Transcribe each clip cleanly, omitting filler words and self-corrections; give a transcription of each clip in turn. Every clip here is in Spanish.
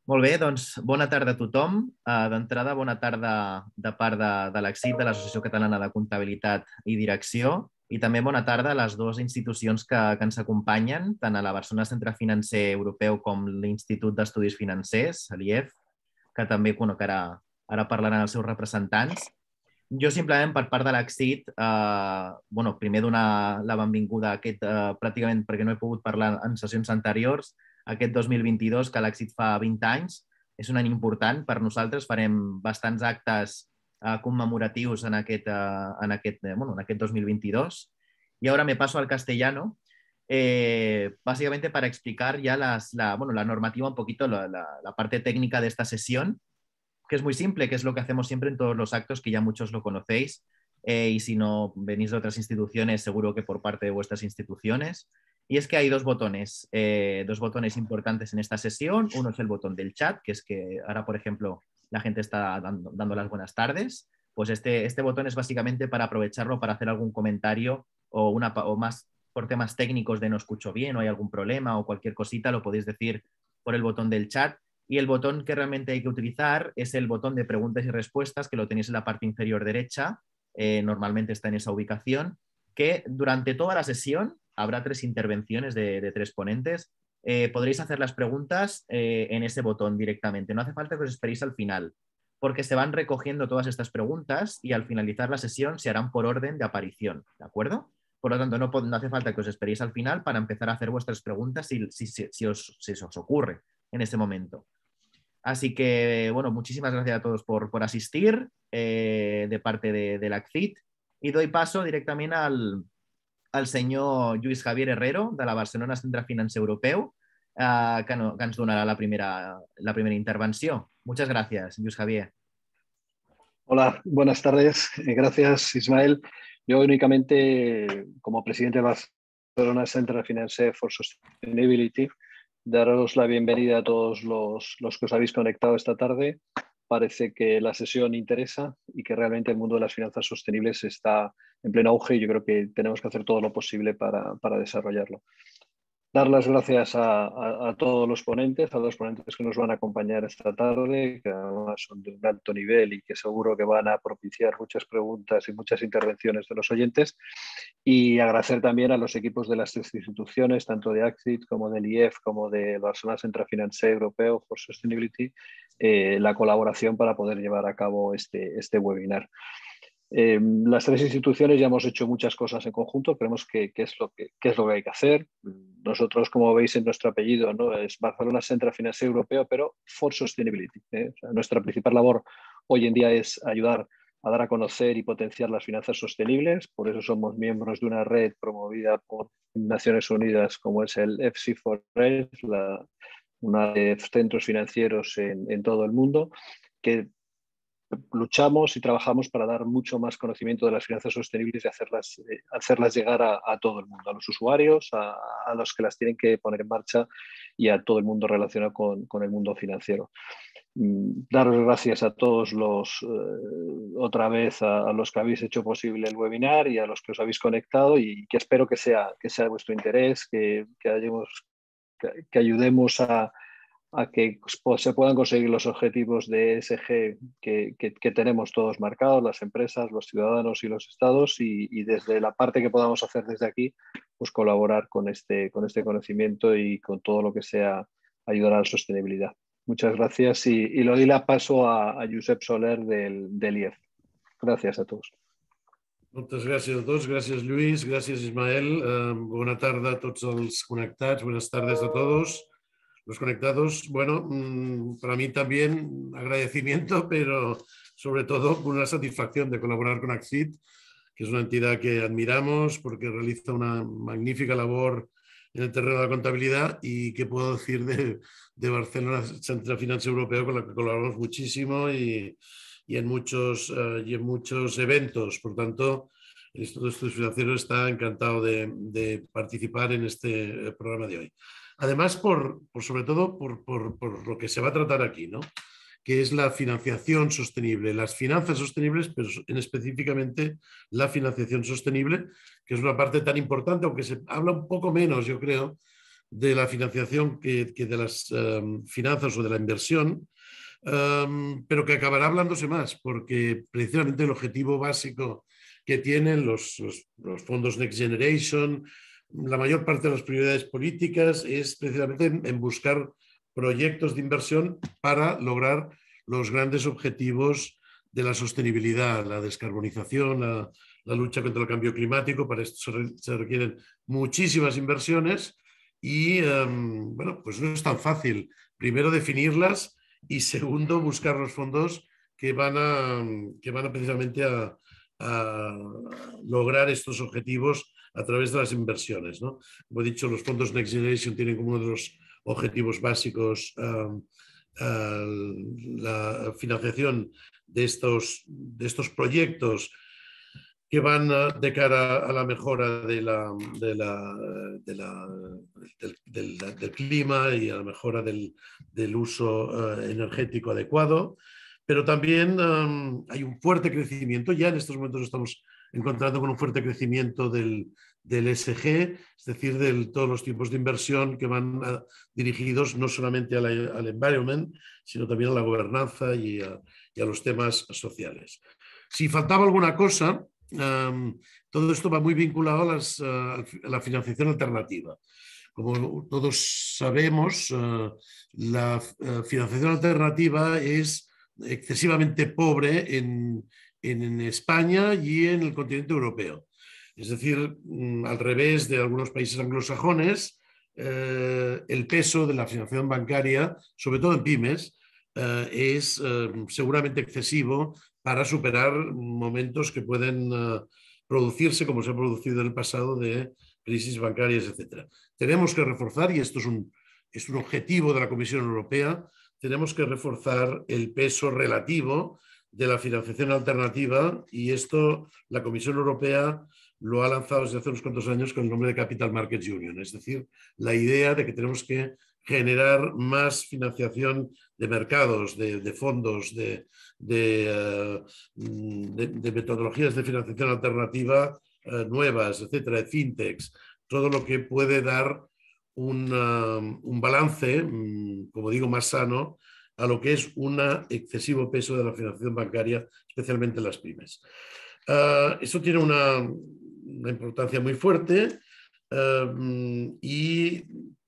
Molt bé, doncs bona tarda a tothom. D'entrada, bona tarda de part de l'ACCID, de l'Associació Catalana de Comptabilitat i Direcció, i també bona tarda a les dues institucions que ens acompanyen, tant a la Barcelona Centre Financer Europeu com l'Institut d'Estudis Financers, l'IEF, que també que ara parlaran els seus representants. Jo simplement per part de l'ACCID, primer donar la benvinguda a aquest, pràcticament perquè no he pogut parlar en sessions anteriors, aquest 2022, que l'ACCID fa 20 anys. És un any important per nosaltres, farem bastants actes commemoratius en aquest 2022. Y ahora me paso al castellano, básicamente para explicar ya la normativa, un poquito la parte técnica de esta sesión, que es muy simple, que es lo que hacemos siempre en todos los actos, que ya muchos lo conocéis, y si no venís de otras instituciones, seguro que por parte de vuestras instituciones. Y es que hay dos botones importantes en esta sesión. Uno es el botón del chat, que es que ahora, por ejemplo, la gente está dando las buenas tardes. Pues este botón es básicamente para aprovecharlo para hacer algún comentario o más por temas técnicos de no escucho bien o hay algún problema o cualquier cosita, lo podéis decir por el botón del chat. Y el botón que realmente hay que utilizar es el botón de preguntas y respuestas, que lo tenéis en la parte inferior derecha, normalmente está en esa ubicación, que durante toda la sesión habrá 3 intervenciones de 3 ponentes. Podréis hacer las preguntas en ese botón directamente. No hace falta que os esperéis al final, porque se van recogiendo todas estas preguntas y al finalizar la sesión se harán por orden de aparición, ¿de acuerdo? Por lo tanto, no hace falta que os esperéis al final para empezar a hacer vuestras preguntas si os ocurre en ese momento. Así que, bueno, muchísimas gracias a todos por asistir de parte de la ACCID, y doy paso directamente al senyor Lluís Javier Herrero, de la Barcelona Centre Financer Europeu, que ens donarà la primera intervenció. Muchas gracias, Lluís Javier. Hola, buenas tardes. Gracias, Ismael. Yo únicamente, como presidente de Barcelona Centre Financer for Sustainability, daros la bienvenida a todos los que os habéis conectado esta tarde. Parece que la sesión interesa y que realmente el mundo de las finanzas sostenibles está en pleno auge y yo creo que tenemos que hacer todo lo posible para desarrollarlo. Dar las gracias a todos los ponentes, a los ponentes que nos van a acompañar esta tarde, que además son de un alto nivel y que seguro que van a propiciar muchas preguntas y muchas intervenciones de los oyentes. Y agradecer también a los equipos de las instituciones, tanto de ACCID como del IEF, como de Barcelona Centre Financer Europeu for Sustainability, la colaboración para poder llevar a cabo este webinar. Las 3 instituciones ya hemos hecho muchas cosas en conjunto, creemos que es lo que hay que hacer. Nosotros, como veis en nuestro apellido, ¿no? Es Barcelona Centre Financer Europeu, pero for Sustainability. O sea, nuestra principal labor hoy en día es ayudar a dar a conocer y potenciar las finanzas sostenibles. Por eso somos miembros de una red promovida por Naciones Unidas, como es el FC4E, una de centros financieros en todo el mundo, que luchamos y trabajamos para dar mucho más conocimiento de las finanzas sostenibles y hacerlas llegar a todo el mundo, a los usuarios, a los que las tienen que poner en marcha y a todo el mundo relacionado con el mundo financiero. Daros gracias a todos otra vez a los que habéis hecho posible el webinar y a los que os habéis conectado, y que espero que sea de vuestro interés, que ayudemos a que se puedan conseguir los objetivos de ESG que tenemos todos marcados, las empresas, los ciudadanos y los estados, y desde la parte que podamos hacer desde aquí, pues colaborar con este conocimiento y con todo lo que sea ayudar a la sostenibilidad. Muchas gracias y lo doy la paso a Josep Soler del IEF. Gracias a todos. Moltes gràcies a tots, gràcies Lluís, gràcies Ismael, bona tarda a tots els connectats, buenas tardes a todos los conectados. Bueno, para mí también agradecimiento, pero sobre todo una satisfacción de colaborar con ACCID, que es una entidad que admiramos porque realiza una magnífica labor en el terreno de la contabilidad, y qué puedo decir de Barcelona Centre Financer Europeu, con la que colaboramos muchísimo y en muchos eventos. Por tanto, el Instituto de Estudios Financieros está encantado de participar en este programa de hoy. Además, sobre todo por lo que se va a tratar aquí, ¿no? Que es la financiación sostenible, las finanzas sostenibles, pero específicamente la financiación sostenible, que es una parte tan importante, aunque se habla un poco menos, yo creo, de la financiación que de las finanzas o de la inversión, pero que acabará hablándose más, porque precisamente el objetivo básico que tienen los fondos Next Generation, la mayor parte de las prioridades políticas es precisamente en buscar proyectos de inversión para lograr los grandes objetivos de la sostenibilidad, la descarbonización, la lucha contra el cambio climático. Para esto se requieren muchísimas inversiones y, bueno, pues no es tan fácil, primero, definirlas y, segundo, buscar los fondos que van a precisamente a lograr estos objetivos a través de las inversiones, ¿no? Como he dicho, los fondos Next Generation tienen como uno de los objetivos básicos la financiación de estos proyectos que van de cara a la mejora del clima y a la mejora del uso energético adecuado. Pero también hay un fuerte crecimiento, ya en estos momentos estamos encontrando con un fuerte crecimiento del ESG, es decir, de todos los tipos de inversión que van dirigidos no solamente al environment, sino también a la gobernanza y a los temas sociales. Si faltaba alguna cosa, todo esto va muy vinculado a la financiación alternativa. Como todos sabemos, la financiación alternativa es excesivamente pobre en España y en el continente europeo. Es decir, al revés de algunos países anglosajones, el peso de la financiación bancaria, sobre todo en pymes, es seguramente excesivo para superar momentos que pueden producirse, como se ha producido en el pasado, de crisis bancarias, etc. Tenemos que reforzar, y esto es un objetivo de la Comisión Europea, tenemos que reforzar el peso relativo de la financiación alternativa, y esto la Comisión Europea lo ha lanzado desde hace unos cuantos años con el nombre de Capital Markets Union, es decir, la idea de que tenemos que generar más financiación de mercados, de fondos, de metodologías de financiación alternativa nuevas, etcétera, de fintechs, todo lo que puede dar un balance, como digo, más sano a lo que es un excesivo peso de la financiación bancaria, especialmente en las pymes. Eso tiene una importancia muy fuerte y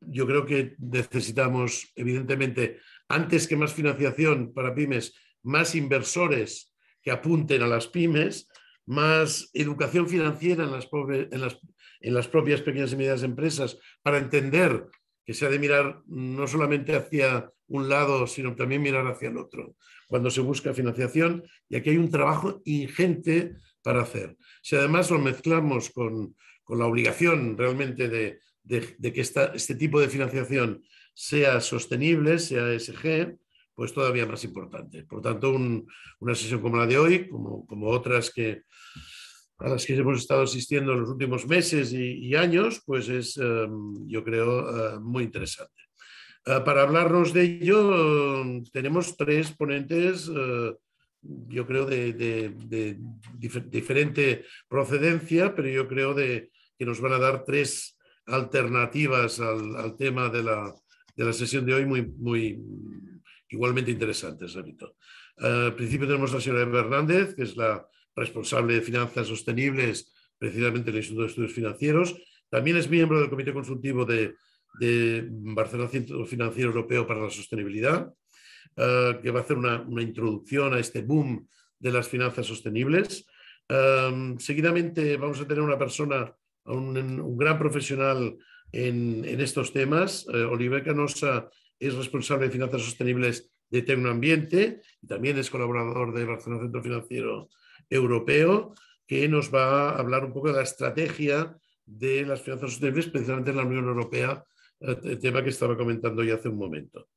yo creo que necesitamos, evidentemente, antes que más financiación para pymes, más inversores que apunten a las pymes, más educación financiera en las propias pequeñas y medianas empresas para entender que se ha de mirar no solamente hacia un lado, sino también mirar hacia el otro cuando se busca financiación, y aquí hay un trabajo ingente para hacer. Si además lo mezclamos con la obligación realmente de que este tipo de financiación sea sostenible, sea ESG, pues todavía más importante. Por tanto, una sesión como la de hoy, como otras a las que hemos estado asistiendo en los últimos meses y años, pues es, yo creo, muy interesante. Para hablarnos de ello, tenemos tres ponentes, yo creo, de diferente procedencia, pero yo creo que nos van a dar tres alternativas al tema de la sesión de hoy muy igualmente interesantes, repito. Al principio tenemos a la señora Eva Hernández, que es la responsable de finanzas sostenibles, precisamente en el Instituto de Estudios Financieros. También es miembro del Comité Consultivo de Barcelona Centro Financiero Europeo para la Sostenibilidad, que va a hacer una introducción a este boom de las finanzas sostenibles. Seguidamente vamos a tener una persona, un gran profesional en estos temas. Oliver Canosa es responsable de finanzas sostenibles de Tecnoambiente y también es colaborador de Barcelona Centro Financiero Europeo, que nos va a hablar un poco de la estrategia de las finanzas sostenibles, precisamente en la Unión Europea, el tema que estaba comentando ya hace un momento.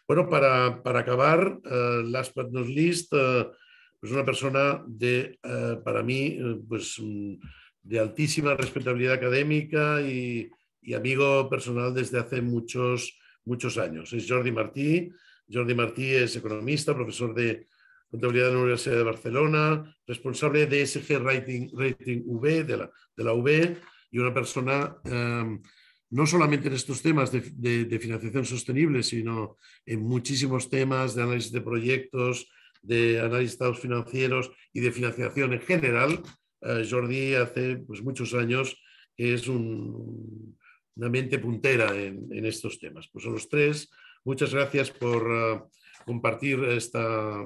Bueno, para acabar, last but not least, pues una persona para mí, pues de altísima respetabilidad académica y amigo personal desde hace muchos años. Es Jordi Martí. Jordi Martí es economista, profesor de contabilidad de la Universidad de Barcelona, responsable de ESG Rating V, de la UB, y una persona no solamente en estos temas de financiación sostenible, sino en muchísimos temas de análisis de proyectos, de análisis de estados financieros y de financiación en general. Jordi hace pues, muchos años que es una mente puntera en estos temas. Pues a los tres, muchas gracias por compartir esta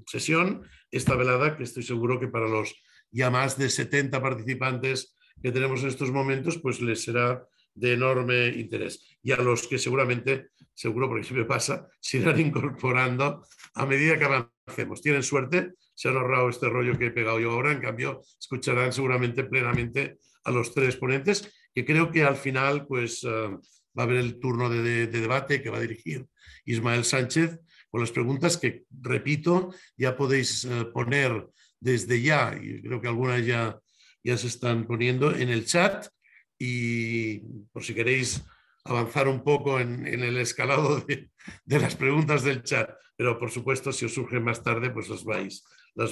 sesión, esta velada, que estoy seguro que para los ya más de 70 participantes que tenemos en estos momentos, pues les será de enorme interés. Y a los que seguramente, seguro porque siempre pasa, se irán incorporando a medida que avancemos. Tienen suerte, se han ahorrado este rollo que he pegado yo ahora, en cambio escucharán seguramente plenamente a los tres ponentes, que creo que al final pues va a haber el turno de debate que va a dirigir Ismael Sánchez, con las preguntas que, repito, ya podéis poner desde ya, y creo que algunas ya se están poniendo en el chat, y por si queréis avanzar un poco en el escalado de las preguntas del chat, pero por supuesto si os surgen más tarde pues las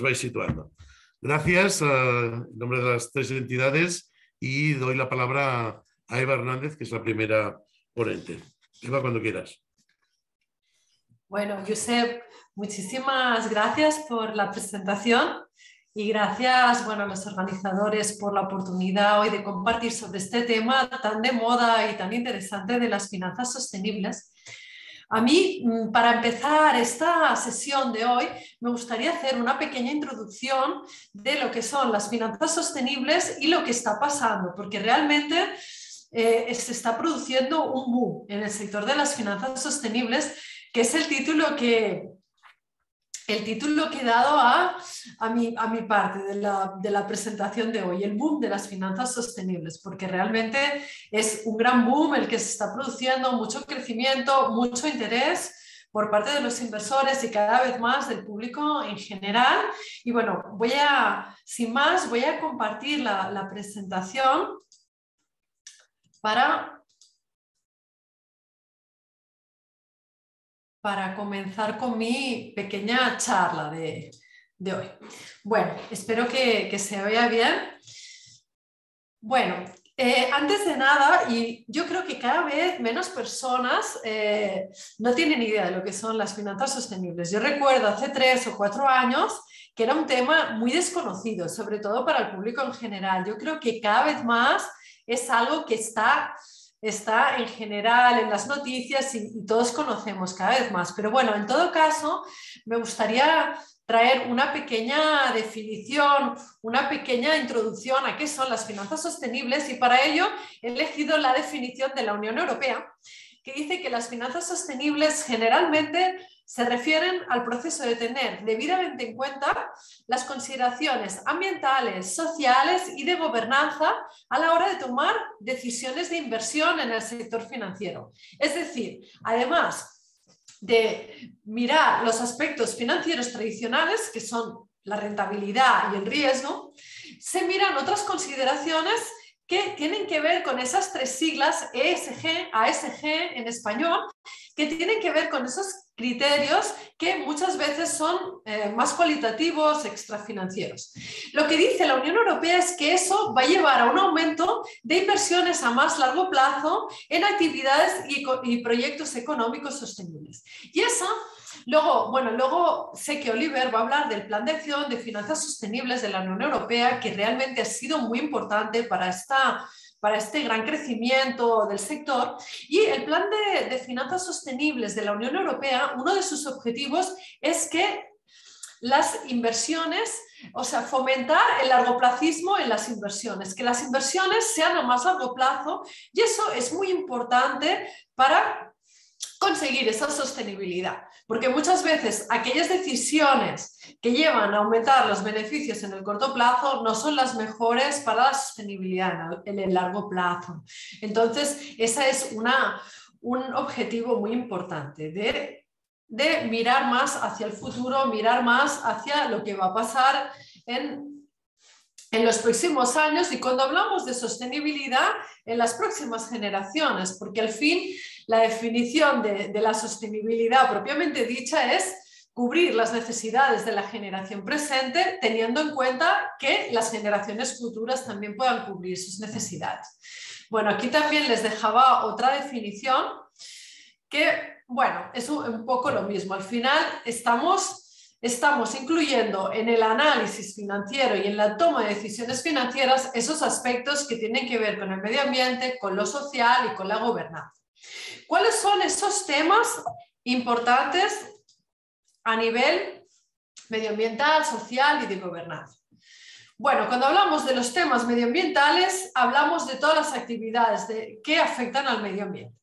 vais situando. Gracias en nombre de las tres entidades y doy la palabra a Eva Hernández, que es la primera ponente. Eva, cuando quieras. Bueno, Josep, muchísimas gracias por la presentación y gracias, bueno, a los organizadores por la oportunidad hoy de compartir sobre este tema tan de moda y tan interesante de las finanzas sostenibles. A mí, para empezar esta sesión de hoy, me gustaría hacer una pequeña introducción de lo que son las finanzas sostenibles y lo que está pasando, porque realmente se está produciendo un boom en el sector de las finanzas sostenibles, que es el título que he dado a mi parte de la presentación de hoy, el boom de las finanzas sostenibles, porque realmente es un gran boom el que se está produciendo, mucho crecimiento, mucho interés por parte de los inversores y cada vez más del público en general. Y bueno, sin más, voy a compartir la presentación para comenzar con mi pequeña charla de hoy. Bueno, espero que se oiga bien. Bueno, antes de nada, y yo creo que cada vez menos personas no tienen idea de lo que son las finanzas sostenibles. Yo recuerdo hace 3 o 4 años que era un tema muy desconocido, sobre todo para el público en general. Yo creo que cada vez más es algo que está en general en las noticias y todos conocemos cada vez más. Pero bueno, en todo caso, me gustaría traer una pequeña definición, una pequeña introducción a qué son las finanzas sostenibles, y para ello he elegido la definición de la Unión Europea, que dice que las finanzas sostenibles generalmente se refieren al proceso de tener debidamente en cuenta las consideraciones ambientales, sociales y de gobernanza a la hora de tomar decisiones de inversión en el sector financiero. Es decir, además de mirar los aspectos financieros tradicionales, que son la rentabilidad y el riesgo, se miran otras consideraciones que tienen que ver con esas 3 siglas, ESG, ASG en español, que tienen que ver con esos criterios que muchas veces son más cualitativos, extrafinancieros. Lo que dice la Unión Europea es que eso va a llevar a un aumento de inversiones a más largo plazo en actividades y proyectos económicos sostenibles. Y eso, luego sé que Oliver va a hablar del Plan de Acción de Finanzas Sostenibles de la Unión Europea, que realmente ha sido muy importante para este gran crecimiento del sector. Y el Plan de Finanzas Sostenibles de la Unión Europea, uno de sus objetivos es que las inversiones, o sea, fomentar el largoplacismo en las inversiones, que las inversiones sean a más largo plazo, y eso es muy importante para conseguir esa sostenibilidad, porque muchas veces aquellas decisiones que llevan a aumentar los beneficios en el corto plazo no son las mejores para la sostenibilidad en el largo plazo. Entonces, ese es un objetivo muy importante de mirar más hacia el futuro, mirar más hacia lo que va a pasar en los próximos años, y cuando hablamos de sostenibilidad, en las próximas generaciones, porque al fin la definición de la sostenibilidad propiamente dicha es cubrir las necesidades de la generación presente, teniendo en cuenta que las generaciones futuras también puedan cubrir sus necesidades. Bueno, aquí también les dejaba otra definición que, bueno, es un poco lo mismo. Al final estamos incluyendo en el análisis financiero y en la toma de decisiones financieras esos aspectos que tienen que ver con el medio ambiente, con lo social y con la gobernanza. ¿Cuáles son esos temas importantes a nivel medioambiental, social y de gobernanza? Bueno, cuando hablamos de los temas medioambientales, hablamos de todas las actividades que afectan al medio ambiente.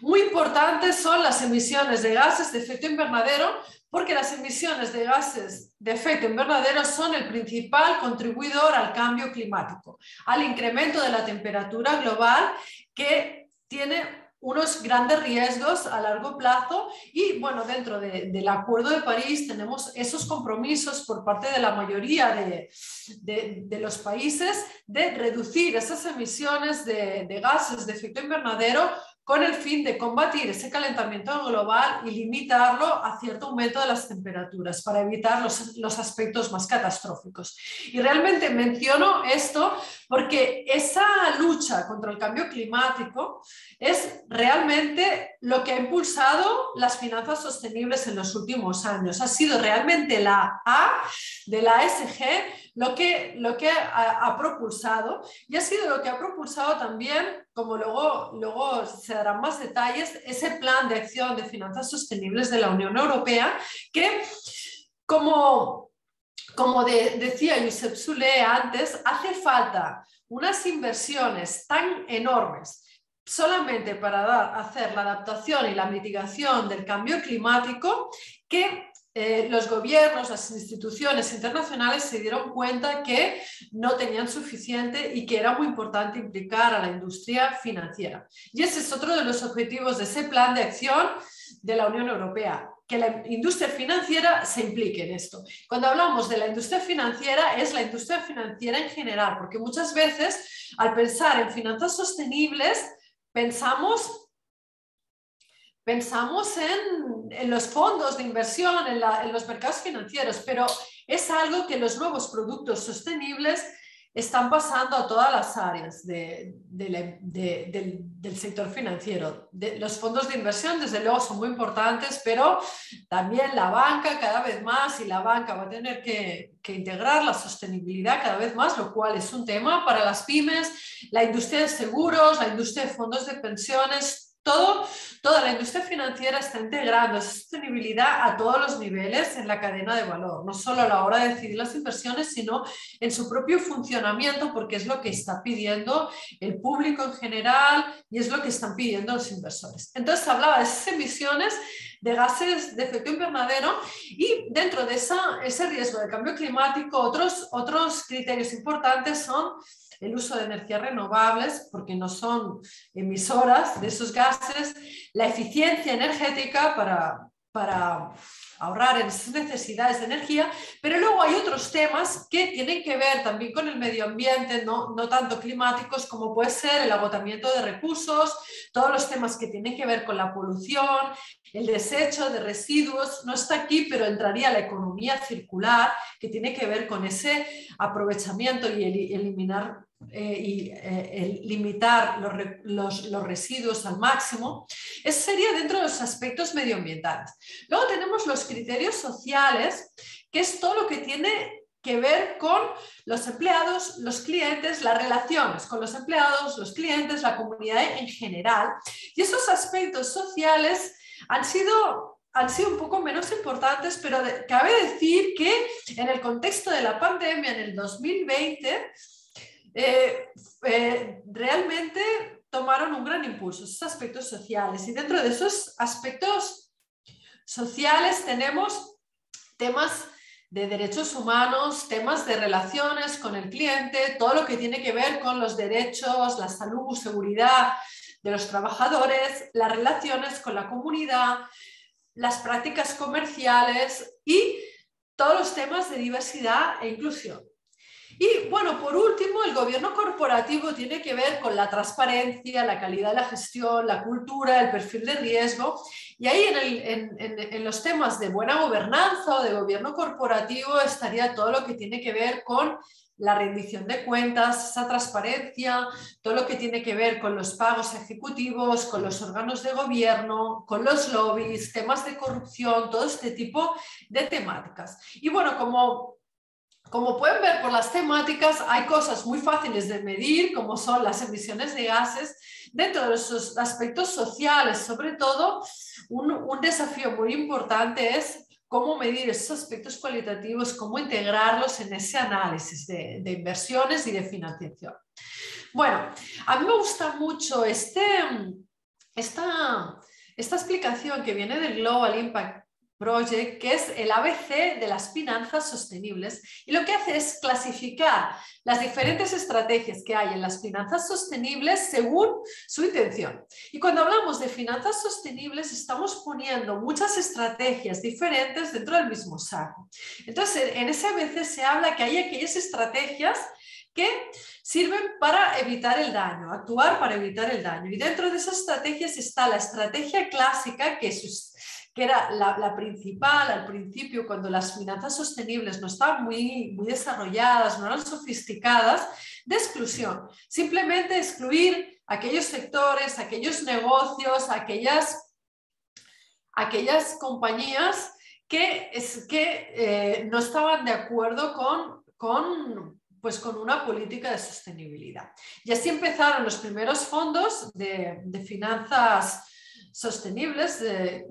Muy importantes son las emisiones de gases de efecto invernadero, porque las emisiones de gases de efecto invernadero son el principal contribuidor al cambio climático, al incremento de la temperatura global, que tiene unos grandes riesgos a largo plazo. Y bueno, dentro del Acuerdo de París tenemos esos compromisos por parte de la mayoría de los países de reducir esas emisiones de gases de efecto invernadero con el fin de combatir ese calentamiento global y limitarlo a cierto aumento de las temperaturas para evitar los aspectos más catastróficos. Y realmente menciono esto porque esa lucha contra el cambio climático es realmente lo que ha impulsado las finanzas sostenibles en los últimos años. Ha sido realmente la A de la ESG lo que ha propulsado, y ha sido lo que ha propulsado también, como luego se darán más detalles, ese plan de acción de finanzas sostenibles de la Unión Europea, que como decía Josep Solé antes, hace falta unas inversiones tan enormes solamente para hacer la adaptación y la mitigación del cambio climático que los gobiernos, las instituciones internacionales se dieron cuenta que no tenían suficiente y que era muy importante implicar a la industria financiera. Y ese es otro de los objetivos de ese plan de acción de la Unión Europea, que la industria financiera se implique en esto. Cuando hablamos de la industria financiera, es la industria financiera en general, porque muchas veces al pensar en finanzas sostenibles pensamos en los fondos de inversión, en los mercados financieros, pero es algo que los nuevos productos sostenibles están pasando a todas las áreas del sector financiero. Los fondos de inversión, desde luego, son muy importantes, pero también la banca cada vez más, y la banca va a tener que integrar la sostenibilidad cada vez más, lo cual es un tema para las pymes, la industria de seguros, la industria de fondos de pensiones. Toda la industria financiera está integrando esa sostenibilidad a todos los niveles en la cadena de valor, no solo a la hora de decidir las inversiones, sino en su propio funcionamiento, porque es lo que está pidiendo el público en general y es lo que están pidiendo los inversores. Entonces hablaba de esas emisiones de gases de efecto invernadero, y dentro de ese riesgo de cambio climático, otros criterios importantes son el uso de energías renovables, porque no son emisoras de esos gases, la eficiencia energética para ahorrar en esas necesidades de energía, pero luego hay otros temas que tienen que ver también con el medio ambiente, no tanto climáticos, como puede ser el agotamiento de recursos, todos los temas que tienen que ver con la polución, el desecho de residuos. No está aquí, pero entraría la economía circular, que tiene que ver con ese aprovechamiento y eliminar limitar los residuos al máximo. Eso sería dentro de los aspectos medioambientales. Luego tenemos los criterios sociales, que es todo lo que tiene que ver con los empleados, los clientes, las relaciones con los empleados, los clientes, la comunidad en general. Y esos aspectos sociales han sido un poco menos importantes, pero cabe decir que en el contexto de la pandemia, en el 2020, realmente tomaron un gran impulso esos aspectos sociales, y dentro de esos aspectos sociales tenemos temas de derechos humanos, temas de relaciones con el cliente, todo lo que tiene que ver con los derechos, la salud, seguridad de los trabajadores, las relaciones con la comunidad, las prácticas comerciales y todos los temas de diversidad e inclusión. Y bueno, por último, el gobierno corporativo tiene que ver con la transparencia, la calidad de la gestión, la cultura, el perfil de riesgo. Y ahí en los temas de buena gobernanza o de gobierno corporativo estaría todo lo que tiene que ver con la rendición de cuentas, esa transparencia, todo lo que tiene que ver con los pagos ejecutivos, con los órganos de gobierno, con los lobbies, temas de corrupción, todo este tipo de temáticas. Y bueno, como pueden ver por las temáticas, hay cosas muy fáciles de medir, como son las emisiones de gases. Dentro de esos aspectos sociales, sobre todo, un desafío muy importante es cómo medir esos aspectos cualitativos, cómo integrarlos en ese análisis de inversiones y de financiación. Bueno, a mí me gusta mucho esta explicación que viene del Global Impact Project, que es el ABC de las finanzas sostenibles, y lo que hace es clasificar las diferentes estrategias que hay en las finanzas sostenibles según su intención. Y cuando hablamos de finanzas sostenibles estamos poniendo muchas estrategias diferentes dentro del mismo saco. Entonces, en ese ABC se habla que hay aquellas estrategias que sirven para evitar el daño, actuar para evitar el daño. Y dentro de esas estrategias está la estrategia clásica, que era la principal al principio, cuando las finanzas sostenibles no estaban muy desarrolladas, no eran sofisticadas, de exclusión. Simplemente excluir aquellos sectores, aquellos negocios, aquellas compañías que no estaban de acuerdo con una política de sostenibilidad. Y así empezaron los primeros fondos de finanzas sostenibles,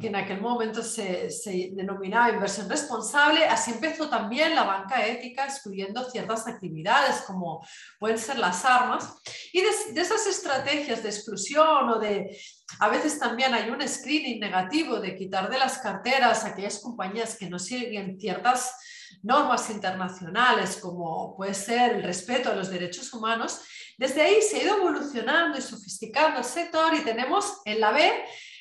que en aquel momento se denominaba inversión responsable. Así empezó también la banca ética, excluyendo ciertas actividades como pueden ser las armas. Y de esas estrategias de exclusión o a veces también hay un screening negativo de quitar de las carteras a aquellas compañías que no siguen ciertas normas internacionales, como puede ser el respeto a los derechos humanos. Desde ahí se ha ido evolucionando y sofisticando el sector, y tenemos en la B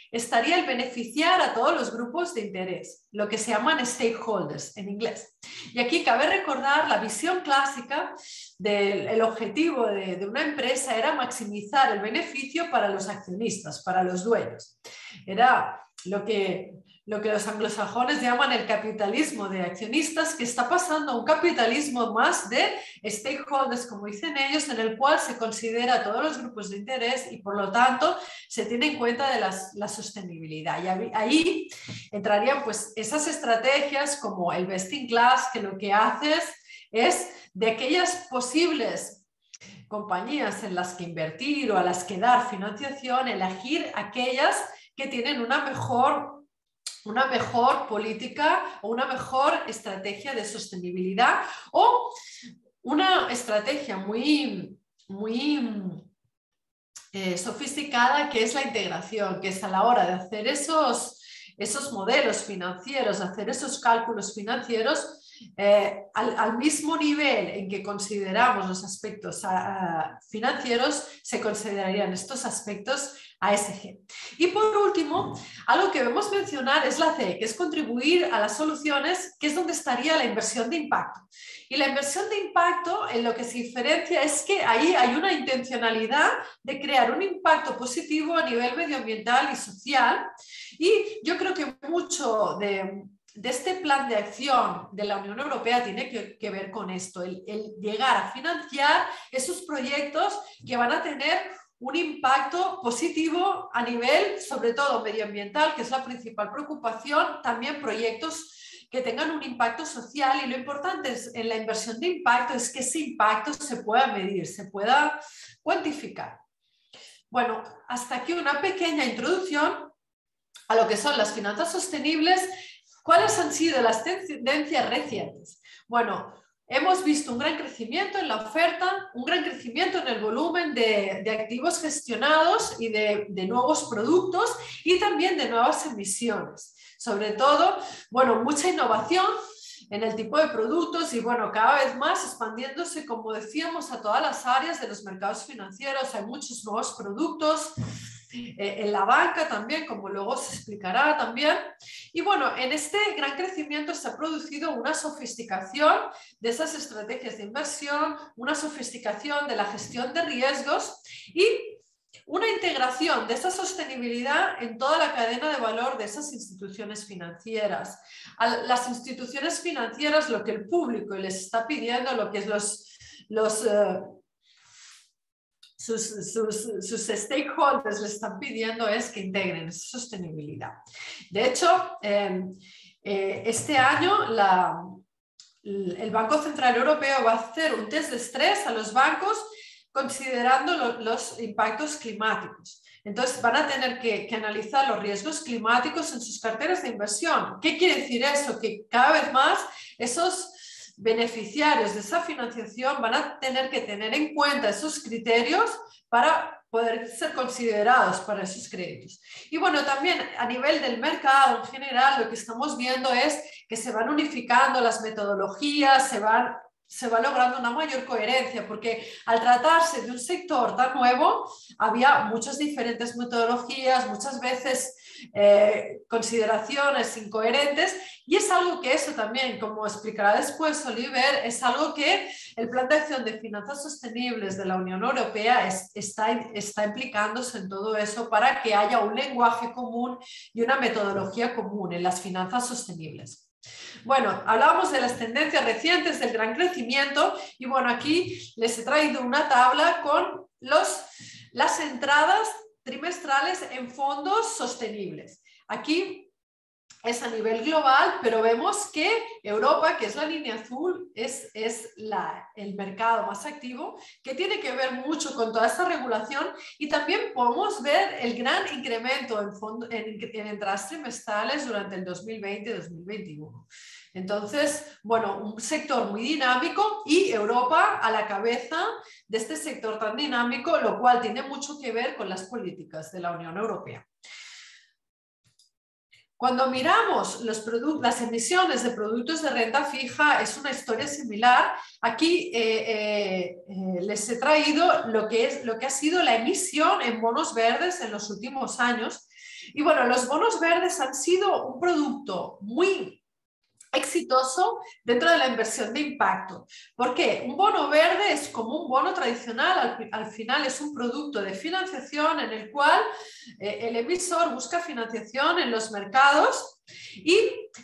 estaría el beneficiar a todos los grupos de interés, lo que se llaman stakeholders en inglés. Y aquí cabe recordar la visión clásica del objetivo de una empresa era maximizar el beneficio para los accionistas, para los dueños. Era lo que los anglosajones llaman el capitalismo de accionistas, que está pasando a un capitalismo más de stakeholders, como dicen ellos, en el cual se considera a todos los grupos de interés y por lo tanto se tiene en cuenta de la sostenibilidad. Y ahí entrarían pues esas estrategias como el best in class, que lo que haces es de aquellas posibles compañías en las que invertir o a las que dar financiación, elegir aquellas que tienen una mejor política o una mejor estrategia de sostenibilidad, o una estrategia muy sofisticada, que es la integración, que es a la hora de hacer esos modelos financieros, hacer esos cálculos financieros, al mismo nivel en que consideramos los aspectos financieros, se considerarían estos aspectos ASG. Y por último, algo que debemos mencionar es la C, que es contribuir a las soluciones, que es donde estaría la inversión de impacto. Y la inversión de impacto, en lo que se diferencia es que ahí hay una intencionalidad de crear un impacto positivo a nivel medioambiental y social. Y yo creo que mucho de este plan de acción de la Unión Europea tiene que ver con esto, el llegar a financiar esos proyectos que van a tener un impacto positivo a nivel, sobre todo medioambiental, que es la principal preocupación, también proyectos que tengan un impacto social, y lo importante en la inversión de impacto es que ese impacto se pueda medir, se pueda cuantificar. Bueno, hasta aquí una pequeña introducción a lo que son las finanzas sostenibles. ¿Cuáles han sido las tendencias recientes? Bueno, hemos visto un gran crecimiento en la oferta, un gran crecimiento en el volumen de activos gestionados y de nuevos productos, y también de nuevas emisiones. Sobre todo, bueno, mucha innovación en el tipo de productos y, bueno, cada vez más expandiéndose, como decíamos, a todas las áreas de los mercados financieros. Hay muchos nuevos productos. en la banca también, como luego se explicará también. Y bueno, en este gran crecimiento se ha producido una sofisticación de esas estrategias de inversión, una sofisticación de la gestión de riesgos y una integración de esa sostenibilidad en toda la cadena de valor de esas instituciones financieras. A las instituciones financieras, lo que el público les está pidiendo, lo que es sus stakeholders les están pidiendo es que integren esa sostenibilidad. De hecho, este año el Banco Central Europeo va a hacer un test de estrés a los bancos considerando los impactos climáticos. Entonces van a tener que analizar los riesgos climáticos en sus carteras de inversión. ¿Qué quiere decir eso? Que cada vez más esos beneficiarios de esa financiación van a tener que tener en cuenta esos criterios para poder ser considerados para esos créditos. Y bueno, también a nivel del mercado en general lo que estamos viendo es que se van unificando las metodologías, se va logrando una mayor coherencia, porque al tratarse de un sector tan nuevo, había muchas diferentes metodologías, muchas veces consideraciones incoherentes, y es algo que eso también, como explicará después Oliver, es algo que el Plan de Acción de Finanzas Sostenibles de la Unión Europea está implicándose en todo eso para que haya un lenguaje común y una metodología común en las finanzas sostenibles. Bueno, hablábamos de las tendencias recientes del gran crecimiento y bueno, aquí les he traído una tabla con las entradas trimestrales en fondos sostenibles. Aquí es a nivel global, pero vemos que Europa, que es la línea azul, es el mercado más activo, que tiene que ver mucho con toda esta regulación, y también podemos ver el gran incremento en entradas trimestrales durante el 2020-2021. Entonces, bueno, un sector muy dinámico y Europa a la cabeza de este sector tan dinámico, lo cual tiene mucho que ver con las políticas de la Unión Europea. Cuando miramos las emisiones de productos de renta fija, es una historia similar. Aquí les he traído lo que ha sido la emisión en bonos verdes en los últimos años. Y bueno, los bonos verdes han sido un producto muy exitoso dentro de la inversión de impacto. ¿Por qué? Un bono verde es como un bono tradicional, al final es un producto de financiación en el cual el emisor busca financiación en los mercados, y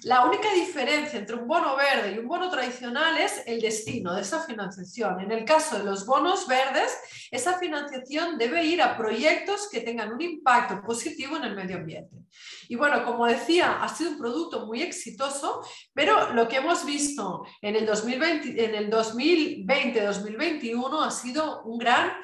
la única diferencia entre un bono verde y un bono tradicional es el destino de esa financiación. En el caso de los bonos verdes, esa financiación debe ir a proyectos que tengan un impacto positivo en el medio ambiente. Y bueno, como decía, ha sido un producto muy exitoso, pero lo que hemos visto en el 2020-2021 ha sido un gran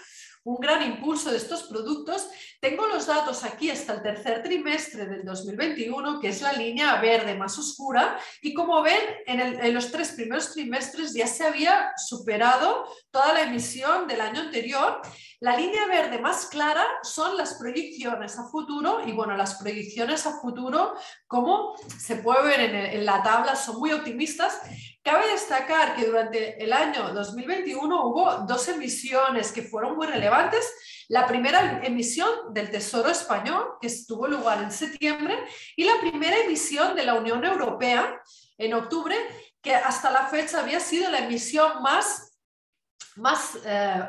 impulso de estos productos. Tengo los datos aquí hasta el tercer trimestre del 2021, que es la línea verde más oscura, y como ven, en los 3 primeros trimestres ya se había superado toda la emisión del año anterior. La línea verde más clara son las proyecciones a futuro, y bueno, las proyecciones a futuro, como se puede ver en la tabla, son muy optimistas. Cabe destacar que durante el año 2021 hubo 2 emisiones que fueron muy relevantes. La primera emisión del Tesoro Español, que tuvo lugar en septiembre, y la primera emisión de la Unión Europea en octubre, que hasta la fecha había sido la emisión más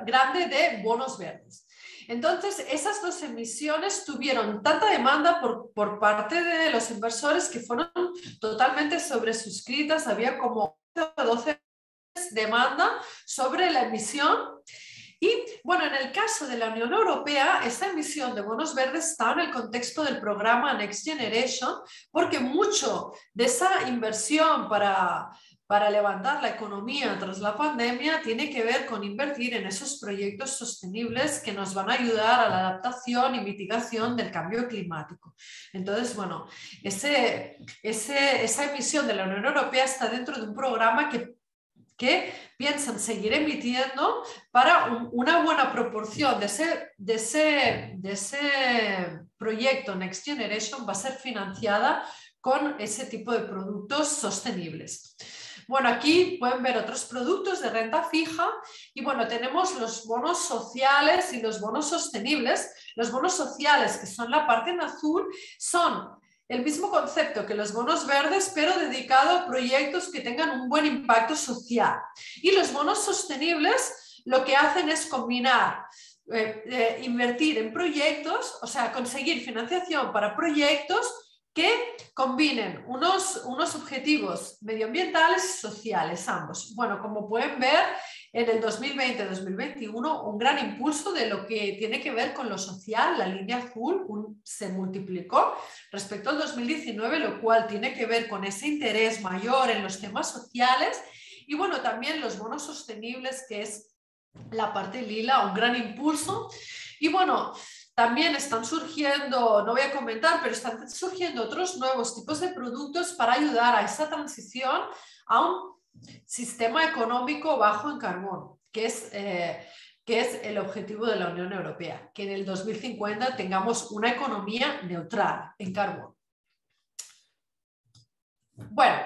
grande de bonos verdes. Entonces, esas 2 emisiones tuvieron tanta demanda por parte de los inversores que fueron totalmente sobresuscritas. Había como 12 demanda sobre la emisión. Y bueno, en el caso de la Unión Europea, esta emisión de bonos verdes está en el contexto del programa Next Generation, porque mucho de esa inversión para levantar la economía tras la pandemia tiene que ver con invertir en esos proyectos sostenibles que nos van a ayudar a la adaptación y mitigación del cambio climático. Entonces, bueno, esa emisión de la Unión Europea está dentro de un programa que piensan seguir emitiendo para una buena proporción de ese proyecto Next Generation va a ser financiada con ese tipo de productos sostenibles. Bueno, aquí pueden ver otros productos de renta fija y bueno, tenemos los bonos sociales y los bonos sostenibles. Los bonos sociales, que son la parte en azul, son el mismo concepto que los bonos verdes, pero dedicado a proyectos que tengan un buen impacto social. Y los bonos sostenibles lo que hacen es combinar invertir en proyectos, o sea, conseguir financiación para proyectos que combinen unos objetivos medioambientales y sociales, ambos. Bueno, como pueden ver, en el 2020-2021 un gran impulso de lo que tiene que ver con lo social, la línea azul se multiplicó respecto al 2019, lo cual tiene que ver con ese interés mayor en los temas sociales y bueno, también los bonos sostenibles, que es la parte lila, un gran impulso. Y bueno, también están surgiendo, no voy a comentar, pero están surgiendo otros nuevos tipos de productos para ayudar a esa transición a un sistema económico bajo en carbono, que es el objetivo de la Unión Europea, que en el 2050 tengamos una economía neutral en carbono. Bueno,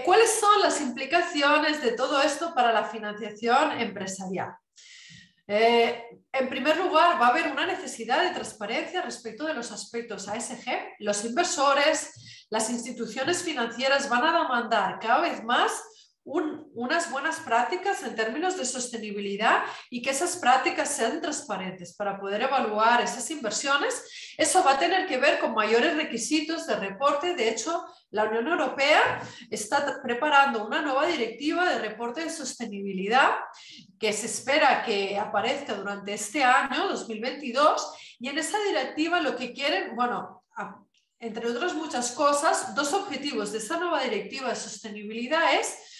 ¿cuáles son las implicaciones de todo esto para la financiación empresarial? En primer lugar, va a haber una necesidad de transparencia respecto de los aspectos ASG. Los inversores, las instituciones financieras van a demandar cada vez más unas buenas prácticas en términos de sostenibilidad y que esas prácticas sean transparentes para poder evaluar esas inversiones. Eso va a tener que ver con mayores requisitos de reporte. De hecho, la Unión Europea está preparando una nueva directiva de reporte de sostenibilidad que se espera que aparezca durante este año, 2022, y en esa directiva lo que quieren, bueno, entre otras muchas cosas, dos objetivos de esa nueva directiva de sostenibilidad es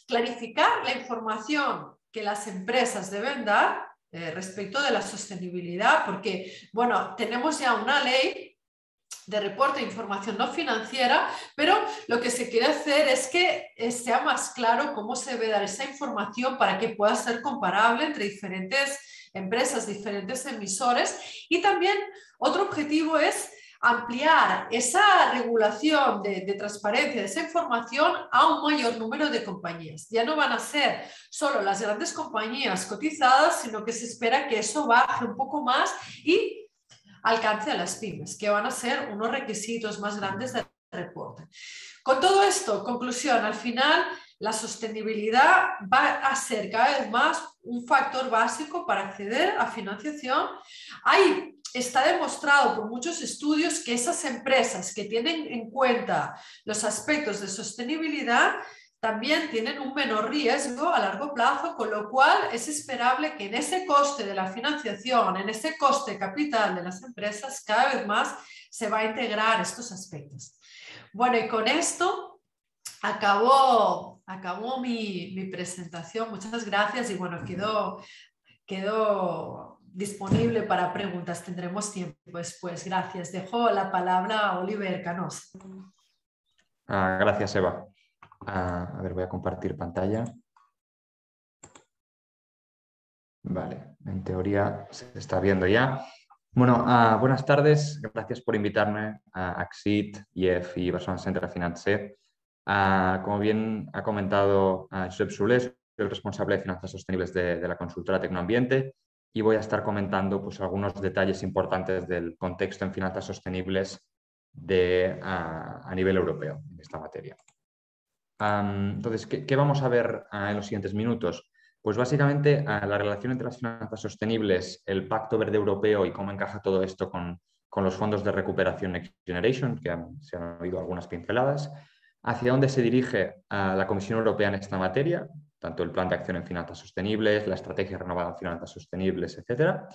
clarificar la información que las empresas deben dar respecto de la sostenibilidad, porque, bueno, tenemos ya una ley de reporte de información no financiera, pero lo que se quiere hacer es que sea más claro cómo se debe dar esa información para que pueda ser comparable entre diferentes empresas, diferentes emisores. Y también otro objetivo es ampliar esa regulación de transparencia de esa información a un mayor número de compañías. Ya no van a ser solo las grandes compañías cotizadas, sino que se espera que eso baje un poco más y alcance a las pymes, que van a ser unos requisitos más grandes de reporte. Con todo esto, conclusión, al final la sostenibilidad va a ser cada vez más un factor básico para acceder a financiación. Está demostrado por muchos estudios que esas empresas que tienen en cuenta los aspectos de sostenibilidad también tienen un menor riesgo a largo plazo, con lo cual es esperable que en ese coste de la financiación, en ese coste capital de las empresas, cada vez más se va a integrar estos aspectos. Bueno, y con esto acabó mi presentación. Muchas gracias y bueno, quedo disponible para preguntas. Tendremos tiempo después. Gracias. Dejo la palabra a Oliver Canós. Gracias, Eva. A ver, voy a compartir pantalla. Vale, en teoría se está viendo ya. Bueno, buenas tardes. Gracias por invitarme a Axit, IEF y Barcelona Centre Financer. Como bien ha comentado Josep Soler, soy el responsable de finanzas sostenibles de la consultora Tecnoambiente y voy a estar comentando pues, algunos detalles importantes del contexto en finanzas sostenibles a nivel europeo en esta materia. Entonces, ¿qué vamos a ver en los siguientes minutos? Pues básicamente la relación entre las finanzas sostenibles, el Pacto Verde Europeo y cómo encaja todo esto con los fondos de recuperación Next Generation, que se han oído algunas pinceladas, hacia dónde se dirige la Comisión Europea en esta materia, tanto el Plan de Acción en Finanzas Sostenibles, la Estrategia Renovada en Finanzas Sostenibles, etcétera.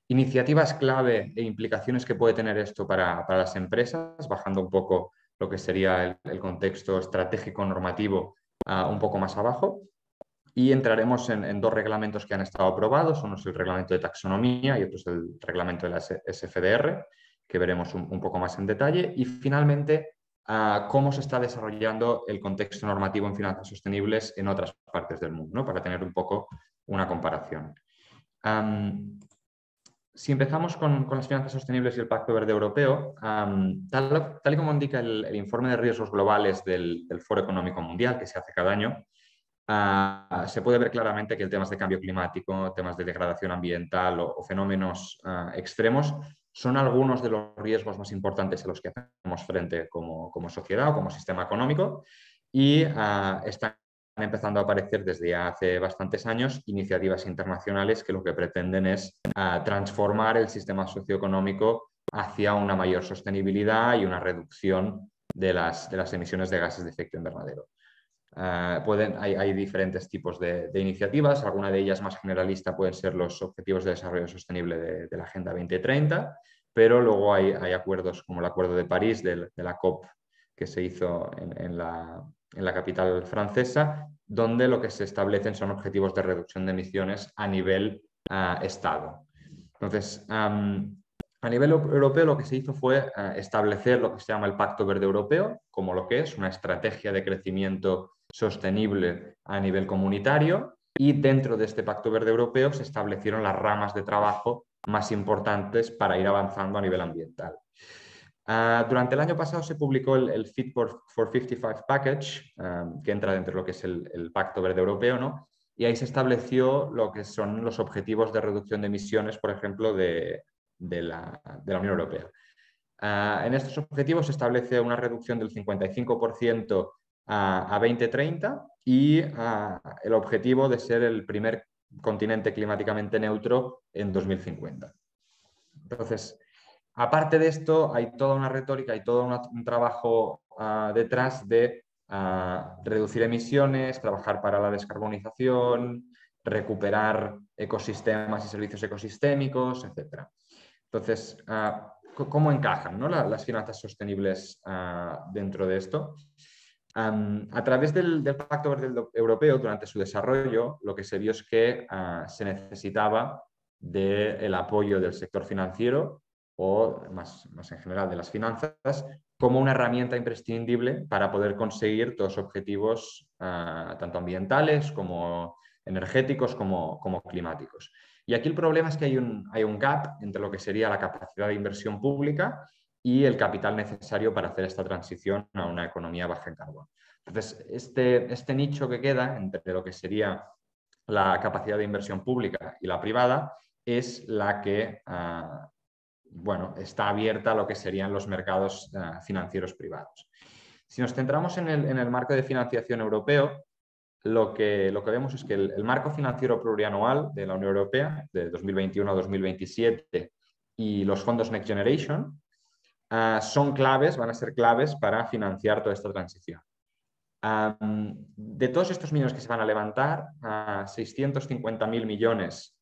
Iniciativas clave e implicaciones que puede tener esto para las empresas, bajando un poco lo que sería el contexto estratégico normativo un poco más abajo. Y entraremos en dos reglamentos que han estado aprobados. Uno es el reglamento de taxonomía y otro es el reglamento de la SFDR, que veremos un poco más en detalle. Y finalmente, cómo se está desarrollando el contexto normativo en finanzas sostenibles en otras partes del mundo, ¿no? Para tener un poco una comparación. si empezamos con las finanzas sostenibles y el Pacto Verde Europeo, tal y como indica el informe de riesgos globales del Foro Económico Mundial, que se hace cada año, se puede ver claramente que el temas de cambio climático, temas de degradación ambiental o fenómenos extremos son algunos de los riesgos más importantes a los que hacemos frente como sociedad o como sistema económico, y están empezando a aparecer desde hace bastantes años iniciativas internacionales que lo que pretenden es transformar el sistema socioeconómico hacia una mayor sostenibilidad y una reducción de las emisiones de gases de efecto invernadero. Hay diferentes tipos de iniciativas, alguna de ellas más generalista pueden ser los Objetivos de Desarrollo Sostenible de la Agenda 2030, pero luego hay acuerdos como el Acuerdo de París de la COP que se hizo en la capital francesa, donde lo que se establecen son objetivos de reducción de emisiones a nivel Estado. Entonces, a nivel europeo lo que se hizo fue establecer lo que se llama el Pacto Verde Europeo, como lo que es una estrategia de crecimiento sostenible a nivel comunitario, y dentro de este Pacto Verde Europeo se establecieron las ramas de trabajo más importantes para ir avanzando a nivel ambiental. Durante el año pasado se publicó el Fit for 55 Package, que entra dentro de lo que es el Pacto Verde Europeo, ¿no? Y ahí se estableció lo que son los objetivos de reducción de emisiones, por ejemplo, de la Unión Europea. En estos objetivos se establece una reducción del 55% a 2030 y el objetivo de ser el primer continente climáticamente neutro en 2050. Entonces, aparte de esto, hay toda una retórica, hay todo un trabajo detrás de reducir emisiones, trabajar para la descarbonización, recuperar ecosistemas y servicios ecosistémicos, etc. Entonces, ¿cómo encajan, ¿no? las finanzas sostenibles dentro de esto? A través del Pacto Verde Europeo, durante su desarrollo, lo que se vio es que se necesitaba del apoyo del sector financiero o más en general de las finanzas como una herramienta imprescindible para poder conseguir todos los objetivos tanto ambientales como energéticos como climáticos. Y aquí el problema es que hay un gap entre lo que sería la capacidad de inversión pública y el capital necesario para hacer esta transición a una economía baja en carbono. Entonces, este nicho que queda entre lo que sería la capacidad de inversión pública y la privada es la que está abierta a lo que serían los mercados financieros privados. Si nos centramos en el marco de financiación europeo, lo que vemos es que el marco financiero plurianual de la Unión Europea, de 2021 a 2027, y los fondos Next Generation son claves, van a ser claves para financiar toda esta transición. De todos estos millones que se van a levantar, 650.000 millones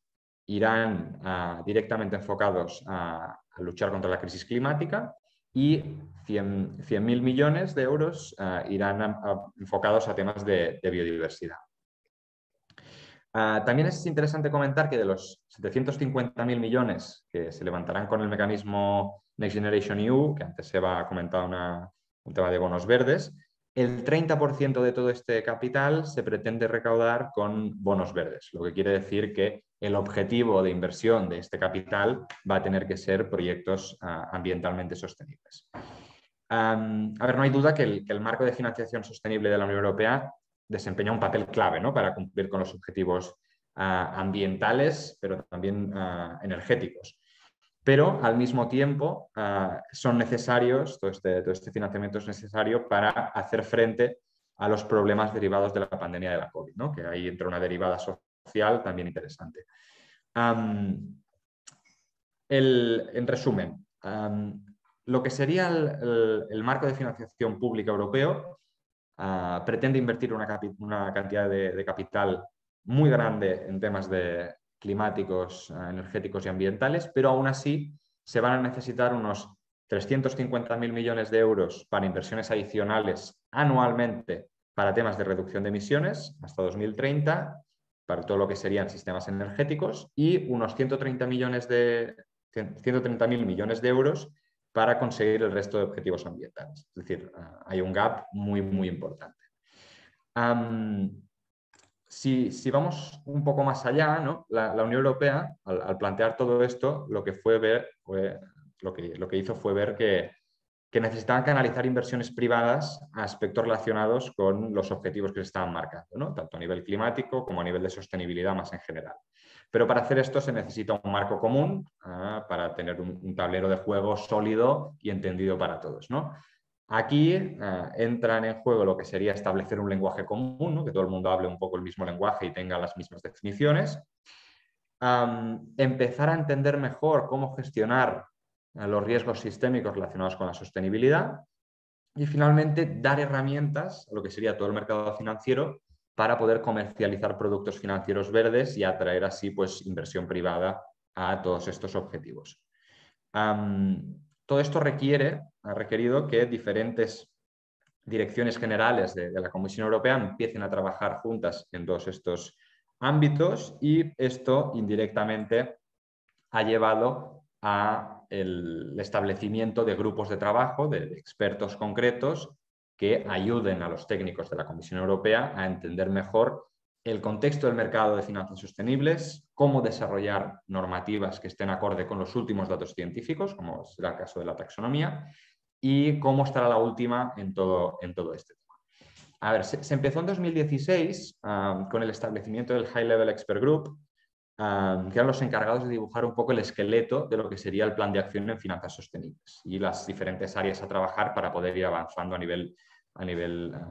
irán directamente enfocados a luchar contra la crisis climática y 100.000 millones de euros irán enfocados a temas de biodiversidad. También es interesante comentar que de los 750.000 millones que se levantarán con el mecanismo Next Generation EU, que antes se ha comentado un tema de bonos verdes, el 30% de todo este capital se pretende recaudar con bonos verdes, lo que quiere decir que el objetivo de inversión de este capital va a tener que ser proyectos ambientalmente sostenibles. No hay duda que el marco de financiación sostenible de la Unión Europea desempeña un papel clave, ¿no?, para cumplir con los objetivos ambientales, pero también energéticos. Pero al mismo tiempo son necesarios, todo este financiamiento es necesario para hacer frente a los problemas derivados de la pandemia de la COVID, ¿no?, que ahí entra una derivada social también interesante. En resumen, lo que sería el marco de financiación pública europeo pretende invertir una cantidad de capital muy grande en temas de climáticos, energéticos y ambientales, pero aún así se van a necesitar unos 350.000 millones de euros para inversiones adicionales anualmente para temas de reducción de emisiones hasta 2030, para todo lo que serían sistemas energéticos, y unos 130.000 millones de euros para conseguir el resto de objetivos ambientales. Es decir, hay un gap muy, muy importante. si vamos un poco más allá, ¿no? La Unión Europea, al plantear todo esto, lo que hizo fue ver que necesitaban canalizar inversiones privadas a aspectos relacionados con los objetivos que se estaban marcando, ¿no? Tanto a nivel climático como a nivel de sostenibilidad más en general. Pero para hacer esto se necesita un marco común para tener un tablero de juego sólido y entendido para todos, ¿no? Aquí entran en juego lo que sería establecer un lenguaje común, ¿no? Que todo el mundo hable un poco el mismo lenguaje y tenga las mismas definiciones. Empezar a entender mejor cómo gestionar los riesgos sistémicos relacionados con la sostenibilidad y finalmente dar herramientas a lo que sería todo el mercado financiero para poder comercializar productos financieros verdes y atraer así pues, inversión privada a todos estos objetivos. Todo esto ha requerido que diferentes direcciones generales de la Comisión Europea empiecen a trabajar juntas en todos estos ámbitos y esto indirectamente ha llevado a el establecimiento de grupos de trabajo, de expertos concretos que ayuden a los técnicos de la Comisión Europea a entender mejor el contexto del mercado de finanzas sostenibles, cómo desarrollar normativas que estén acorde con los últimos datos científicos, como será el caso de la taxonomía, y cómo estará la última en todo este tema. A ver, se empezó en 2016 con el establecimiento del High Level Expert Group, que eran los encargados de dibujar un poco el esqueleto de lo que sería el plan de acción en finanzas sostenibles y las diferentes áreas a trabajar para poder ir avanzando a nivel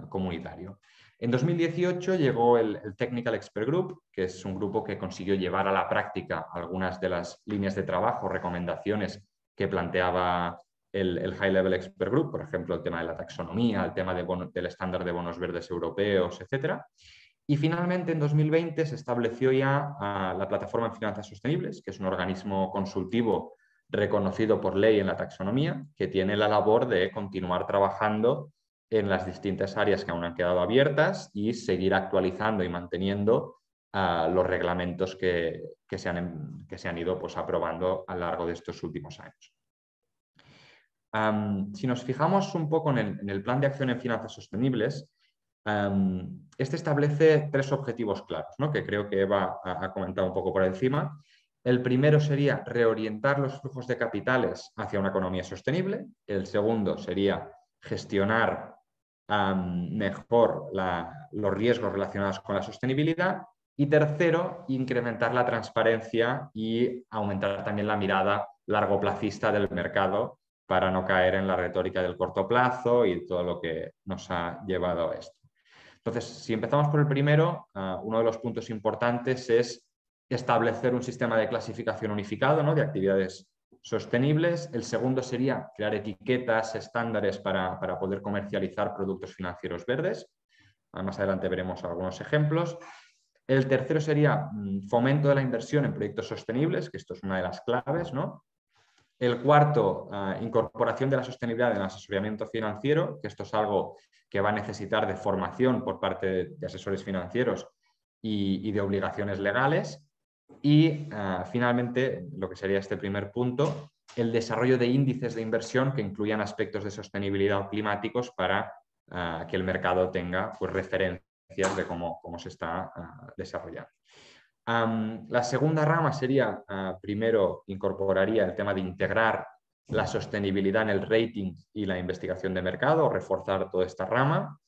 comunitario. En 2018 llegó el Technical Expert Group, que es un grupo que consiguió llevar a la práctica algunas de las líneas de trabajo, recomendaciones que planteaba el High Level Expert Group, por ejemplo, el tema de la taxonomía, el tema del estándar de bonos verdes europeos, etc. Y finalmente, en 2020, se estableció ya la Plataforma en Finanzas Sostenibles, que es un organismo consultivo reconocido por ley en la taxonomía, que tiene la labor de continuar trabajando en las distintas áreas que aún han quedado abiertas y seguir actualizando y manteniendo los reglamentos que se han ido pues, aprobando a lo largo de estos últimos años. Si nos fijamos un poco en el Plan de Acción en Finanzas Sostenibles, este establece 3 objetivos claros, ¿no? Que creo que Eva ha comentado un poco por encima. El primero sería reorientar los flujos de capitales hacia una economía sostenible. El segundo sería gestionar mejor los riesgos relacionados con la sostenibilidad. Y tercero, incrementar la transparencia y aumentar también la mirada largoplacista del mercado para no caer en la retórica del corto plazo y todo lo que nos ha llevado a esto. Entonces, si empezamos por el primero, uno de los puntos importantes es establecer un sistema de clasificación unificado, ¿no? De actividades sostenibles. El segundo sería crear etiquetas, estándares para poder comercializar productos financieros verdes. Más adelante veremos algunos ejemplos. El tercero sería fomento de la inversión en proyectos sostenibles, que esto es una de las claves, ¿no? El cuarto, incorporación de la sostenibilidad en el asesoramiento financiero, que esto es algo que va a necesitar de formación por parte de asesores financieros y de obligaciones legales. Y finalmente, lo que sería este primer punto, el desarrollo de índices de inversión que incluyan aspectos de sostenibilidad o climáticos para que el mercado tenga pues, referencias de cómo se está desarrollando. La segunda rama sería, primero incorporaría el tema de integrar la sostenibilidad en el rating y la investigación de mercado, reforzar toda esta rama,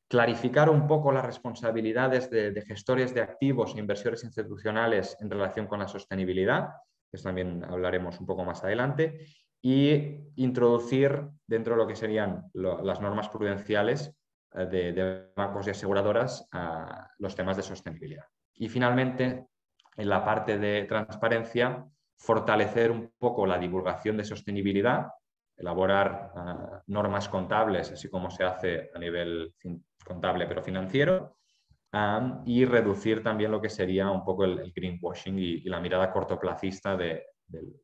clarificar un poco las responsabilidades de gestores de activos e inversores institucionales en relación con la sostenibilidad, que eso también hablaremos un poco más adelante, y introducir dentro de lo que serían las normas prudenciales de bancos y aseguradoras los temas de sostenibilidad. Y finalmente, en la parte de transparencia, fortalecer un poco la divulgación de sostenibilidad, elaborar normas contables, así como se hace a nivel contable pero financiero, y reducir también lo que sería un poco el greenwashing y la mirada cortoplacista de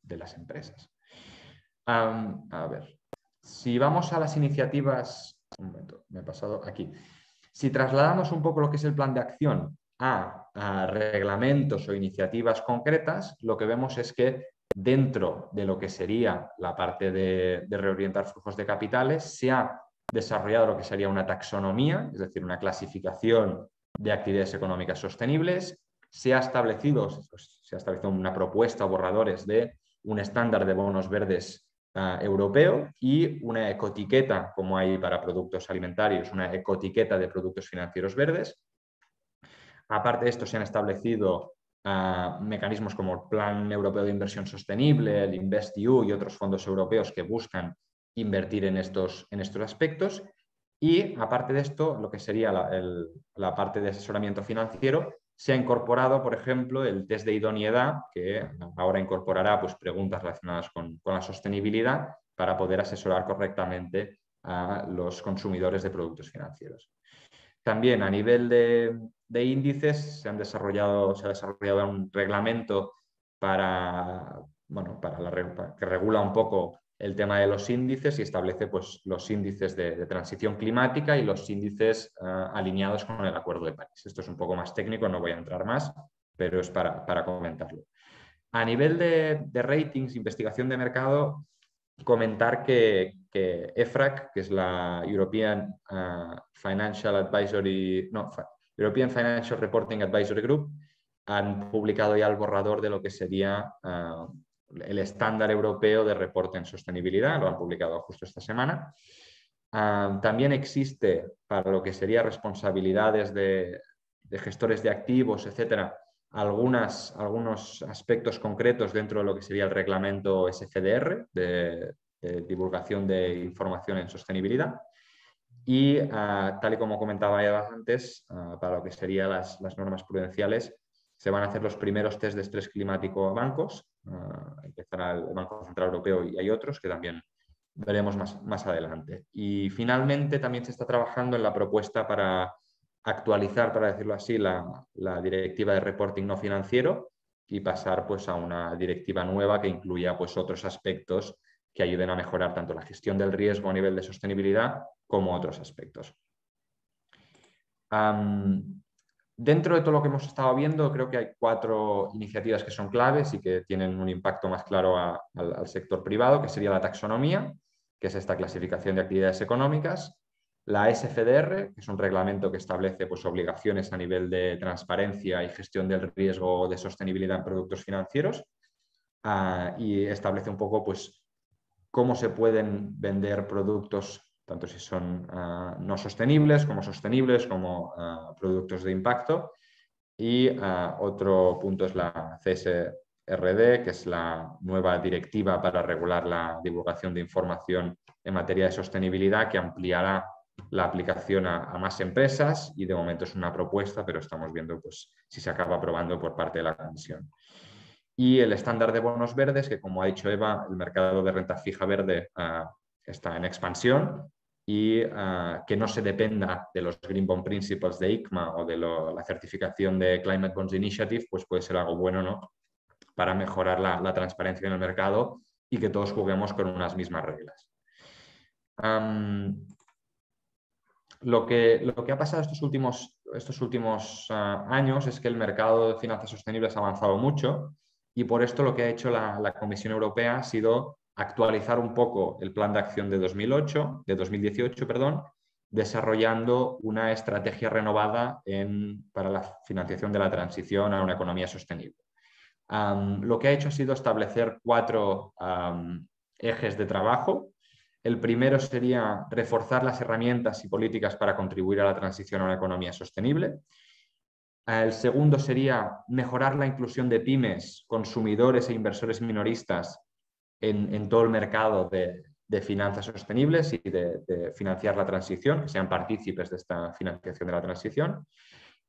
las empresas. A ver, si vamos a las iniciativas... Un momento, me he pasado aquí. Si trasladamos un poco lo que es el plan de acción a reglamentos o iniciativas concretas, lo que vemos es que dentro de lo que sería la parte de reorientar flujos de capitales, se ha desarrollado lo que sería una taxonomía, es decir, una clasificación de actividades económicas sostenibles. Se ha establecido una propuesta o borradores de un estándar de bonos verdes europeo y una ecoetiqueta, como hay para productos alimentarios, una ecoetiqueta de productos financieros verdes. Aparte de esto, se han establecido mecanismos como el Plan Europeo de Inversión Sostenible, el InvestEU y otros fondos europeos que buscan invertir en estos aspectos. Y aparte de esto, lo que sería la parte de asesoramiento financiero, se ha incorporado, por ejemplo, el test de idoneidad, que ahora incorporará pues, preguntas relacionadas con la sostenibilidad para poder asesorar correctamente a los consumidores de productos financieros. También a nivel de índices se ha desarrollado un reglamento que regula un poco el tema de los índices y establece pues, los índices de transición climática y los índices alineados con el Acuerdo de París. Esto es un poco más técnico, no voy a entrar más, pero es para comentarlo. A nivel de ratings, investigación de mercado, comentar que EFRAG, que es la European Financial Reporting Advisory Group, han publicado ya el borrador de lo que sería el estándar europeo de reporte en sostenibilidad, lo han publicado justo esta semana. También existe para lo que sería responsabilidades de gestores de activos, etcétera, algunos aspectos concretos dentro de lo que sería el reglamento SFDR de divulgación de información en sostenibilidad. Y tal y como comentaba ya antes, para lo que serían las normas prudenciales, se van a hacer los primeros test de estrés climático a bancos. Empezará el Banco Central Europeo y hay otros que también veremos más adelante. Y finalmente también se está trabajando en la propuesta para actualizar, para decirlo así, la directiva de reporting no financiero y pasar pues, a una directiva nueva que incluya pues, otros aspectos que ayuden a mejorar tanto la gestión del riesgo a nivel de sostenibilidad como otros aspectos. Dentro de todo lo que hemos estado viendo, creo que hay 4 iniciativas que son claves y que tienen un impacto más claro al sector privado, que sería la taxonomía, que es esta clasificación de actividades económicas, la SFDR, que es un reglamento que establece pues, obligaciones a nivel de transparencia y gestión del riesgo de sostenibilidad en productos financieros, y establece un poco pues, cómo se pueden vender productos tanto si son no sostenibles, como productos de impacto. Y otro punto es la CSRD, que es la nueva directiva para regular la divulgación de información en materia de sostenibilidad, que ampliará la aplicación a más empresas y de momento es una propuesta, pero estamos viendo pues, si se acaba aprobando por parte de la Comisión. Y el estándar de bonos verdes, que como ha dicho Eva, el mercado de renta fija verde está en expansión y que no se dependa de los Green Bond Principles de ICMA o de la certificación de Climate Bonds Initiative, pues puede ser algo bueno, ¿no? Para mejorar la transparencia en el mercado y que todos juguemos con unas mismas reglas. Lo que ha pasado estos últimos años es que el mercado de finanzas sostenibles ha avanzado mucho y por esto lo que ha hecho la Comisión Europea ha sido actualizar un poco el plan de acción de 2018, desarrollando una estrategia renovada para la financiación de la transición a una economía sostenible. Lo que ha hecho ha sido establecer 4 ejes de trabajo. El primero sería reforzar las herramientas y políticas para contribuir a la transición a una economía sostenible. El segundo sería mejorar la inclusión de pymes, consumidores e inversores minoristas en todo el mercado de finanzas sostenibles y de financiar la transición, que sean partícipes de esta financiación de la transición.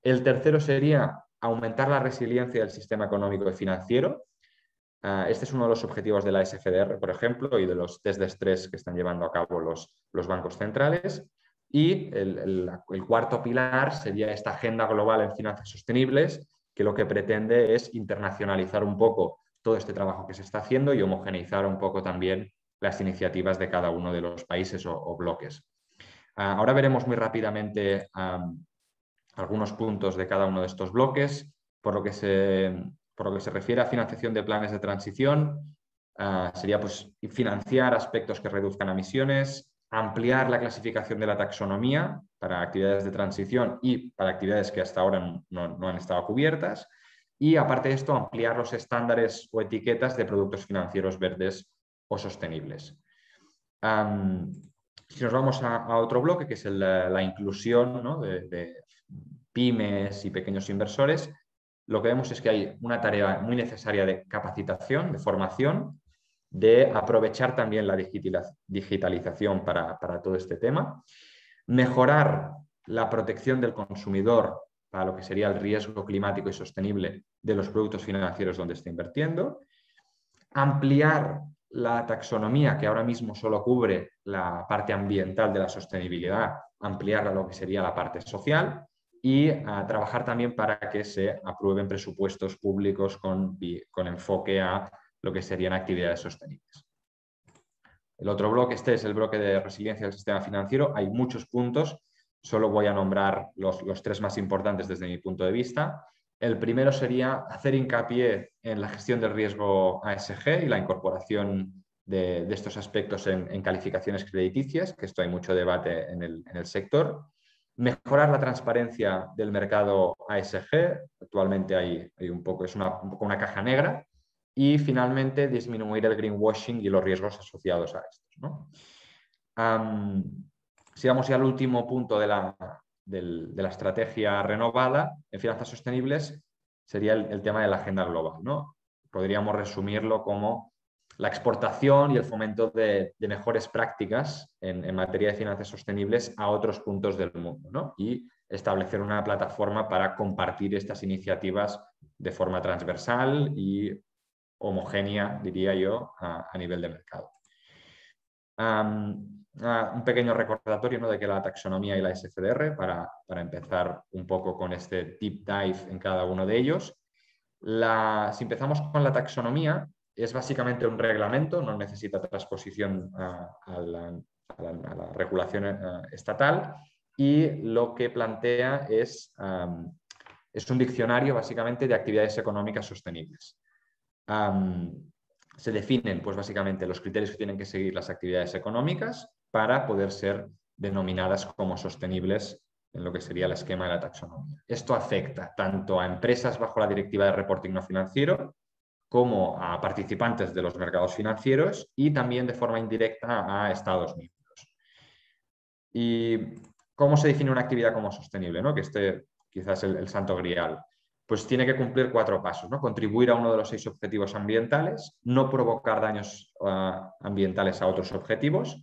El tercero sería aumentar la resiliencia del sistema económico y financiero. Este es uno de los objetivos de la SFDR, por ejemplo, y de los test de estrés que están llevando a cabo los bancos centrales. Y el cuarto pilar sería esta agenda global en finanzas sostenibles, que lo que pretende es internacionalizar un poco todo este trabajo que se está haciendo y homogeneizar un poco también las iniciativas de cada uno de los países o bloques. Ahora veremos muy rápidamente algunos puntos de cada uno de estos bloques. Por lo que se refiere a financiación de planes de transición, sería pues, financiar aspectos que reduzcan emisiones, ampliar la clasificación de la taxonomía para actividades de transición y para actividades que hasta ahora no han estado cubiertas. Y aparte de esto, ampliar los estándares o etiquetas de productos financieros verdes o sostenibles. Si nos vamos a otro bloque, que es la inclusión, ¿no?, de pymes y pequeños inversores, lo que vemos es que hay una tarea muy necesaria de capacitación, de formación, de aprovechar también la digitalización para todo este tema, mejorar la protección del consumidor para lo que sería el riesgo climático y sostenible de los productos financieros donde está invirtiendo, ampliar la taxonomía, que ahora mismo solo cubre la parte ambiental de la sostenibilidad, ampliarla a lo que sería la parte social, y trabajar también para que se aprueben presupuestos públicos con enfoque a lo que serían actividades sostenibles. El otro bloque, este es el bloque de resiliencia del sistema financiero. Hay muchos puntos, solo voy a nombrar los tres más importantes desde mi punto de vista. El primero sería hacer hincapié en la gestión del riesgo ASG y la incorporación de estos aspectos en calificaciones crediticias, que esto hay mucho debate en el sector. Mejorar la transparencia del mercado ASG, actualmente hay un poco, es un poco una caja negra. Y finalmente disminuir el greenwashing y los riesgos asociados a estos, ¿no? Si vamos ya al último punto de la estrategia renovada en finanzas sostenibles, sería el tema de la agenda global, ¿no? Podríamos resumirlo como la exportación y el fomento de mejores prácticas en materia de finanzas sostenibles a otros puntos del mundo, ¿no? Y establecer una plataforma para compartir estas iniciativas de forma transversal y homogénea, diría yo, a nivel de mercado. Un pequeño recordatorio, ¿no?, de que la taxonomía y la SFDR, para empezar un poco con este deep dive en cada uno de ellos. Si empezamos con la taxonomía, es básicamente un reglamento, no necesita transposición a la regulación estatal, y lo que plantea es un diccionario básicamente de actividades económicas sostenibles. Se definen, pues, básicamente los criterios que tienen que seguir las actividades económicas para poder ser denominadas como sostenibles en lo que sería el esquema de la taxonomía. Esto afecta tanto a empresas bajo la Directiva de Reporting No Financiero como a participantes de los mercados financieros y también de forma indirecta a Estados miembros. ¿Y cómo se define una actividad como sostenible, ¿no?, que este quizás es el santo grial? Pues tiene que cumplir 4 pasos, ¿no? Contribuir a uno de los 6 objetivos ambientales, no provocar daños ambientales a otros objetivos,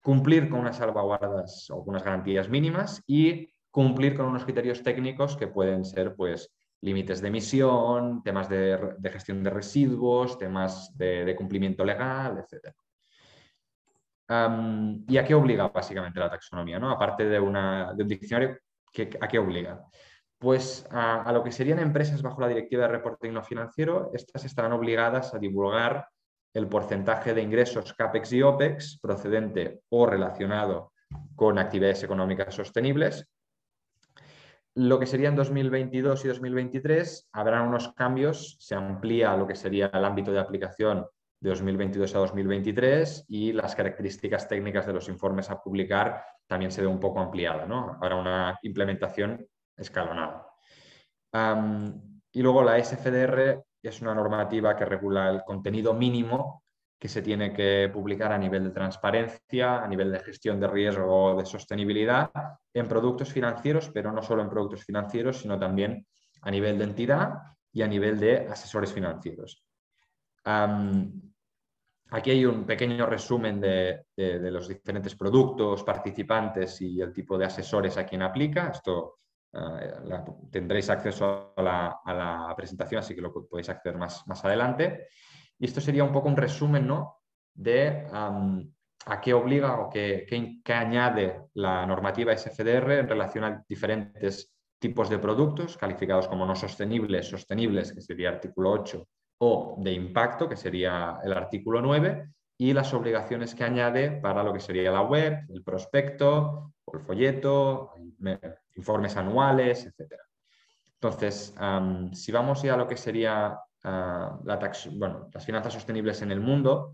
cumplir con unas salvaguardas o unas garantías mínimas y cumplir con unos criterios técnicos que pueden ser, pues, límites de emisión, temas de gestión de residuos, temas de cumplimiento legal, etc. ¿Y a qué obliga básicamente la taxonomía, ¿no? Aparte de un diccionario, ¿a qué obliga? Pues a lo que serían empresas bajo la Directiva de Reporting No Financiero, estas estarán obligadas a divulgar el porcentaje de ingresos CAPEX y OPEX procedente o relacionado con actividades económicas sostenibles. Lo que sería en 2022 y 2023 habrán unos cambios, se amplía lo que sería el ámbito de aplicación de 2022 a 2023 y las características técnicas de los informes a publicar también se ve un poco ampliada, ¿no? Habrá una implementación escalonada. Y luego la SFDR es una normativa que regula el contenido mínimo que se tiene que publicar a nivel de transparencia, a nivel de gestión de riesgo, de sostenibilidad en productos financieros, pero no solo en productos financieros, sino también a nivel de entidad y a nivel de asesores financieros. Aquí hay un pequeño resumen de los diferentes productos, participantes y el tipo de asesores a quien aplica. Esto tendréis acceso a la presentación, así que lo podéis acceder más adelante. Y esto sería un poco un resumen, ¿no?, de a qué obliga o qué añade la normativa SFDR en relación a diferentes tipos de productos calificados como no sostenibles, sostenibles, que sería el artículo 8, o de impacto, que sería el artículo 9, y las obligaciones que añade para lo que sería la web, el prospecto, o el folleto, informes anuales, etc. Entonces, si vamos ya a lo que sería las finanzas sostenibles en el mundo,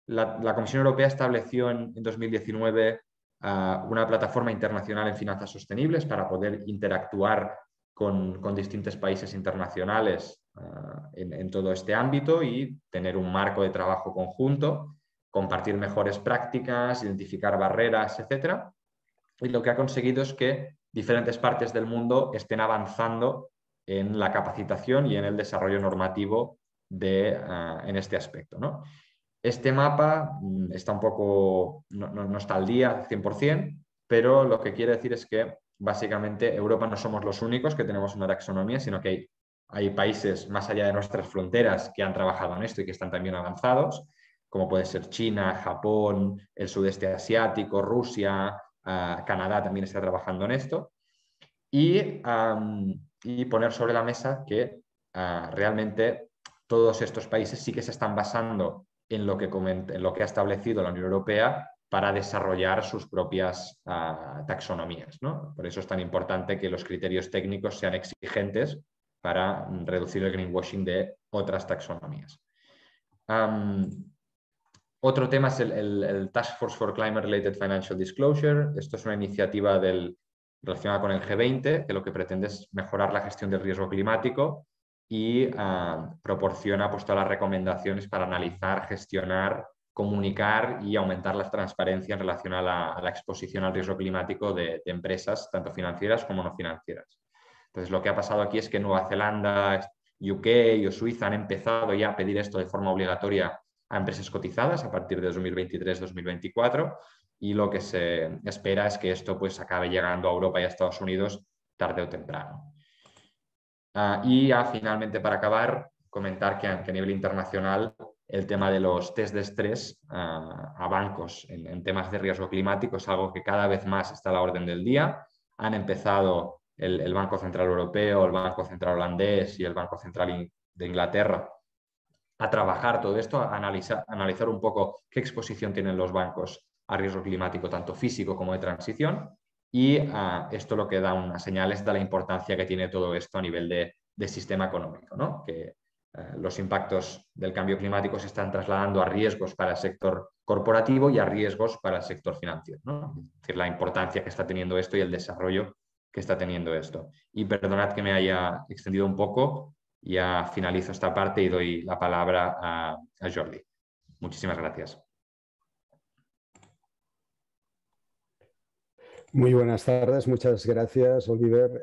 la Comisión Europea estableció en 2019 una plataforma internacional en finanzas sostenibles para poder interactuar con distintos países internacionales en todo este ámbito y tener un marco de trabajo conjunto, compartir mejores prácticas, identificar barreras, etc. Y lo que ha conseguido es que diferentes partes del mundo estén avanzando en la capacitación y en el desarrollo normativo en este aspecto, ¿no? Este mapa está un poco, no está al día al 100%, pero lo que quiere decir es que básicamente Europa no somos los únicos que tenemos una taxonomía, sino que hay países más allá de nuestras fronteras que han trabajado en esto y que están también avanzados, como puede ser China, Japón, el sudeste asiático, Rusia, Canadá también está trabajando en esto. Y poner sobre la mesa que realmente todos estos países sí que se están basando en lo que ha establecido la Unión Europea para desarrollar sus propias taxonomías, ¿no? Por eso es tan importante que los criterios técnicos sean exigentes para reducir el greenwashing de otras taxonomías. Otro tema es el Task Force for Climate Related Financial Disclosure. Esto es una iniciativa relacionada con el G20, que lo que pretende es mejorar la gestión del riesgo climático y proporciona pues, todas las recomendaciones para analizar, gestionar, comunicar y aumentar la transparencia en relación a la exposición al riesgo climático de empresas, tanto financieras como no financieras. Entonces, lo que ha pasado aquí es que Nueva Zelanda, UK o Suiza han empezado ya a pedir esto de forma obligatoria a empresas cotizadas a partir de 2023-2024 y lo que se espera es que esto pues, acabe llegando a Europa y a Estados Unidos tarde o temprano. Y ya finalmente, para acabar, comentar que a nivel internacional el tema de los test de estrés a bancos en temas de riesgo climático es algo que cada vez más está a la orden del día. Han empezado el Banco Central Europeo, el Banco Central Holandés y el Banco Central de Inglaterra a trabajar todo esto, a analizar un poco qué exposición tienen los bancos a riesgo climático, tanto físico como de transición. Y esto lo que da una señal es de la importancia que tiene todo esto a nivel de sistema económico, ¿no? Que los impactos del cambio climático se están trasladando a riesgos para el sector corporativo y a riesgos para el sector financiero, ¿no? Es decir, la importancia que está teniendo esto y el desarrollo que está teniendo esto. Y perdonad que me haya extendido un poco, ya finalizo esta parte y doy la palabra a Jordi. Muchísimas gracias. Muy buenas tardes, muchas gracias, Oliver.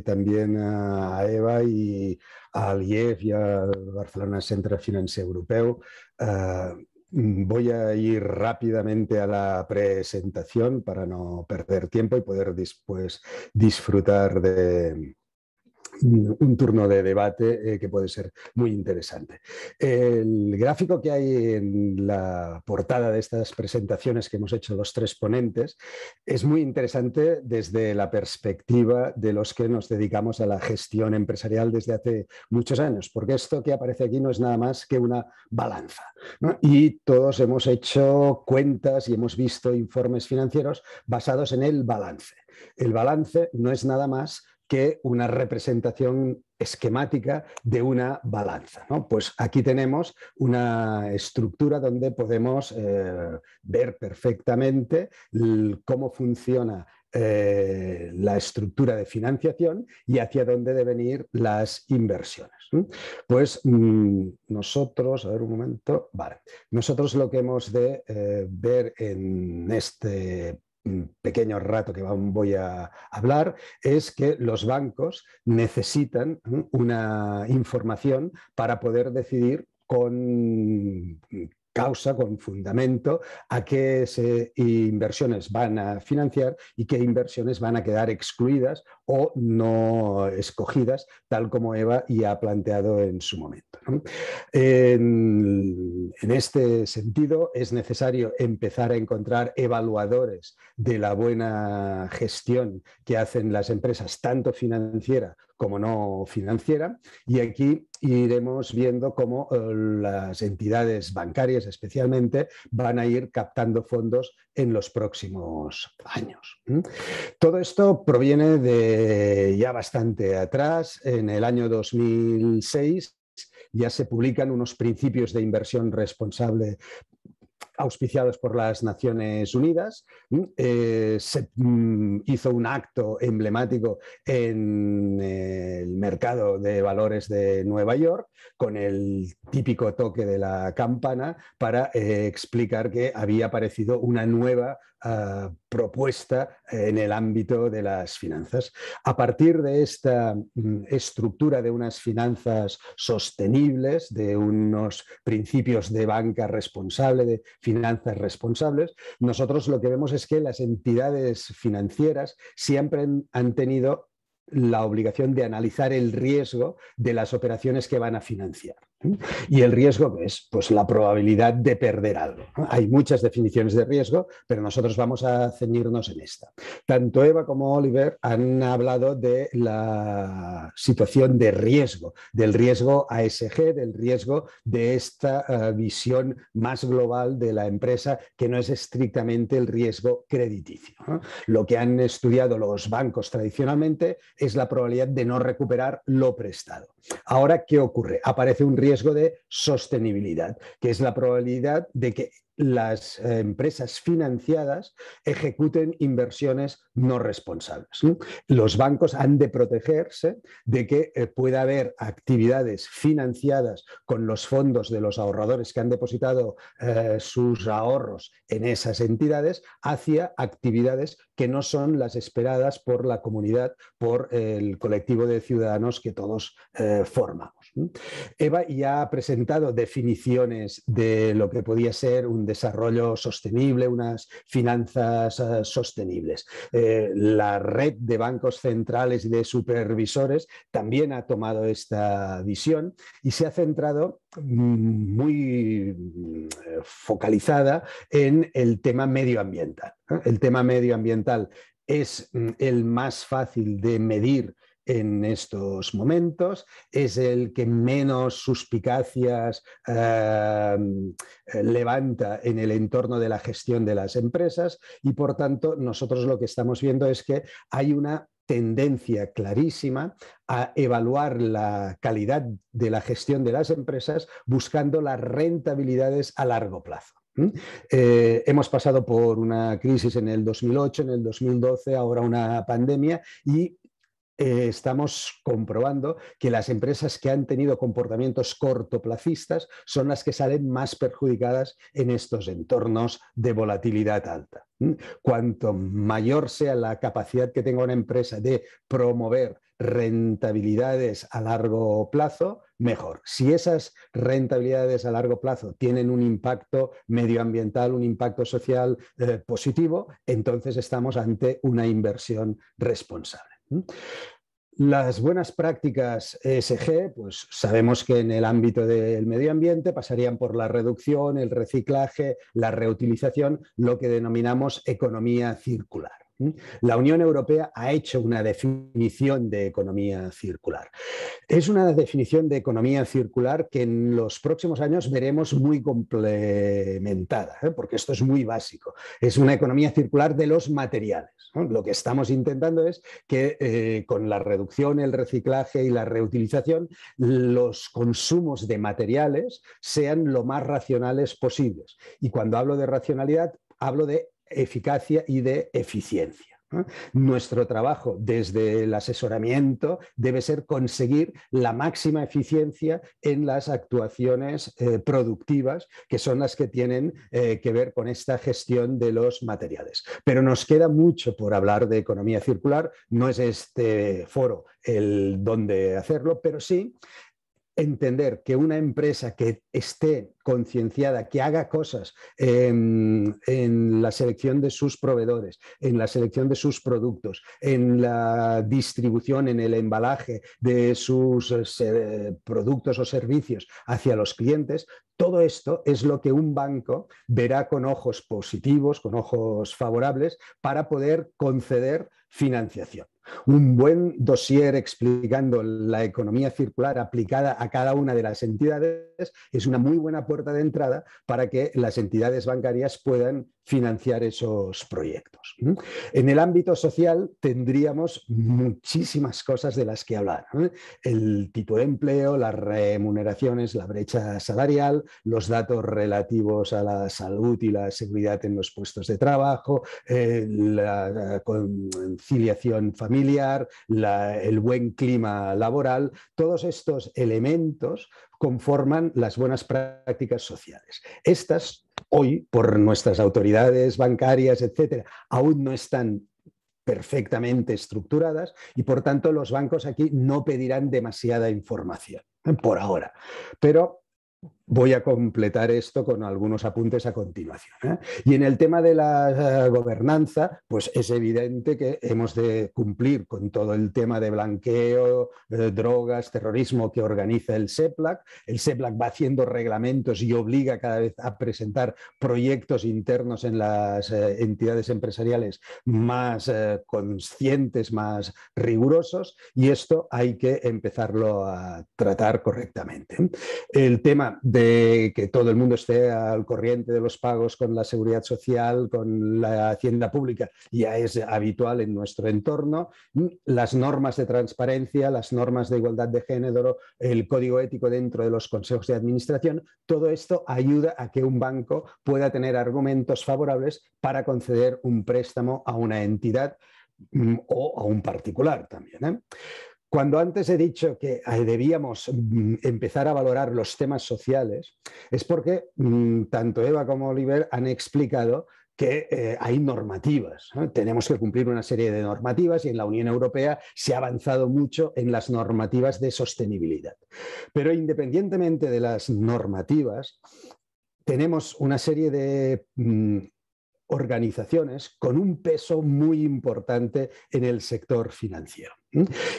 También a Eva y al IEF y al Barcelona Centre Financer Europeu. Voy a ir rápidamente a la presentación para no perder tiempo y poder después disfrutar de un turno de debate que puede ser muy interesante. El gráfico que hay en la portada de estas presentaciones que hemos hecho los tres ponentes es muy interesante desde la perspectiva de los que nos dedicamos a la gestión empresarial desde hace muchos años, porque esto que aparece aquí no es nada más que una balanza, ¿no? Y todos hemos hecho cuentas y hemos visto informes financieros basados en el balance. El balance no es nada más que una representación esquemática de una balanza, ¿no? Pues aquí tenemos una estructura donde podemos ver perfectamente cómo funciona la estructura de financiación y hacia dónde deben ir las inversiones. Pues nosotros, a ver un momento, vale, nosotros lo que hemos de ver en este pequeño rato que voy a hablar es que los bancos necesitan una información para poder decidir con causa, con fundamento, a qué inversiones van a financiar y qué inversiones van a quedar excluidas o no escogidas, tal como Eva ya ha planteado en su momento, ¿no? En este sentido, es necesario empezar a encontrar evaluadores de la buena gestión que hacen las empresas, tanto financiera como no financiera, y aquí iremos viendo cómo las entidades bancarias especialmente van a ir captando fondos en los próximos años. Todo esto proviene de ya bastante atrás. En el año 2006 ya se publican unos principios de inversión responsable auspiciados por las Naciones Unidas. Se hizo un acto emblemático en el mercado de valores de Nueva York con el típico toque de la campana para explicar que había aparecido una nueva propuesta en el ámbito de las finanzas. A partir de esta estructura de unas finanzas sostenibles, de unos principios de banca responsable, de finanzas responsables, nosotros lo que vemos es que las entidades financieras siempre han tenido la obligación de analizar el riesgo de las operaciones que van a financiar. Y el riesgo es pues, la probabilidad de perder algo. Hay muchas definiciones de riesgo, pero nosotros vamos a ceñirnos en esta. Tanto Eva como Oliver han hablado de la situación de riesgo, del riesgo ASG, del riesgo de esta visión más global de la empresa, que no es estrictamente el riesgo crediticio. Lo que han estudiado los bancos tradicionalmente es la probabilidad de no recuperar lo prestado. Ahora, ¿qué ocurre? Aparece un riesgo de sostenibilidad, que es la probabilidad de que las empresas financiadas ejecuten inversiones no responsables. Los bancos han de protegerse de que pueda haber actividades financiadas con los fondos de los ahorradores que han depositado sus ahorros en esas entidades hacia actividades que no son las esperadas por la comunidad, por el colectivo de ciudadanos que todos formamos. Eva ya ha presentado definiciones de lo que podía ser un desarrollo sostenible, unas finanzas sostenibles. La red de bancos centrales y de supervisores también ha tomado esta visión y se ha centrado muy focalizada en el tema medioambiental. El tema medioambiental es el más fácil de medir en estos momentos, es el que menos suspicacias levanta en el entorno de la gestión de las empresas y, por tanto, nosotros lo que estamos viendo es que hay una tendencia clarísima a evaluar la calidad de la gestión de las empresas buscando las rentabilidades a largo plazo. Hemos pasado por una crisis en el 2008, en el 2012, ahora una pandemia y estamos comprobando que las empresas que han tenido comportamientos cortoplacistas son las que salen más perjudicadas en estos entornos de volatilidad alta. Cuanto mayor sea la capacidad que tenga una empresa de promover rentabilidades a largo plazo, mejor. Si esas rentabilidades a largo plazo tienen un impacto medioambiental, un impacto social positivo, entonces estamos ante una inversión responsable. Las buenas prácticas ESG, pues sabemos que en el ámbito del medio ambiente pasarían por la reducción, el reciclaje, la reutilización, lo que denominamos economía circular. La Unión Europea ha hecho una definición de economía circular. Es una definición de economía circular que en los próximos años veremos muy complementada, porque esto es muy básico. Es una economía circular de los materiales. Lo que estamos intentando es que con la reducción, el reciclaje y la reutilización, los consumos de materiales sean lo más racionales posibles. Y cuando hablo de racionalidad, hablo de eficacia y de eficiencia. Nuestro trabajo desde el asesoramiento debe ser conseguir la máxima eficiencia en las actuaciones productivas, que son las que tienen que ver con esta gestión de los materiales. Pero nos queda mucho por hablar de economía circular. No es este foro el donde hacerlo, pero sí entender que una empresa que esté concienciada, que haga cosas en la selección de sus proveedores, en la selección de sus productos, en la distribución, en el embalaje de sus productos o servicios hacia los clientes, todo esto es lo que un banco verá con ojos positivos, con ojos favorables, para poder conceder financiación. Un buen dossier explicando la economía circular aplicada a cada una de las entidades es una muy buena puerta de entrada para que las entidades bancarias puedan financiar esos proyectos. En el ámbito social tendríamos muchísimas cosas de las que hablar. El tipo de empleo, las remuneraciones, la brecha salarial, los datos relativos a la salud y la seguridad en los puestos de trabajo, la conciliación familiar, el buen clima laboral. Todos estos elementos conforman las buenas prácticas sociales. Estas, hoy, por nuestras autoridades bancarias, etcétera, aún no están perfectamente estructuradas y, por tanto, los bancos aquí no pedirán demasiada información, por ahora. Pero voy a completar esto con algunos apuntes a continuación. Y en el tema de la gobernanza, pues es evidente que hemos de cumplir con todo el tema de blanqueo, drogas, terrorismo que organiza el SEPLAC. El SEPLAC va haciendo reglamentos y obliga cada vez a presentar proyectos internos en las entidades empresariales más conscientes, más rigurosos, y esto hay que empezarlo a tratar correctamente. El tema de que todo el mundo esté al corriente de los pagos con la seguridad social, con la hacienda pública, ya es habitual en nuestro entorno. Las normas de transparencia, las normas de igualdad de género, el código ético dentro de los consejos de administración, todo esto ayuda a que un banco pueda tener argumentos favorables para conceder un préstamo a una entidad o a un particular también. Cuando antes he dicho que debíamos empezar a valorar los temas sociales, es porque tanto Eva como Oliver han explicado que hay normativas, ¿no? Tenemos que cumplir una serie de normativas y en la Unión Europea se ha avanzado mucho en las normativas de sostenibilidad. Pero independientemente de las normativas, tenemos una serie de organizaciones con un peso muy importante en el sector financiero.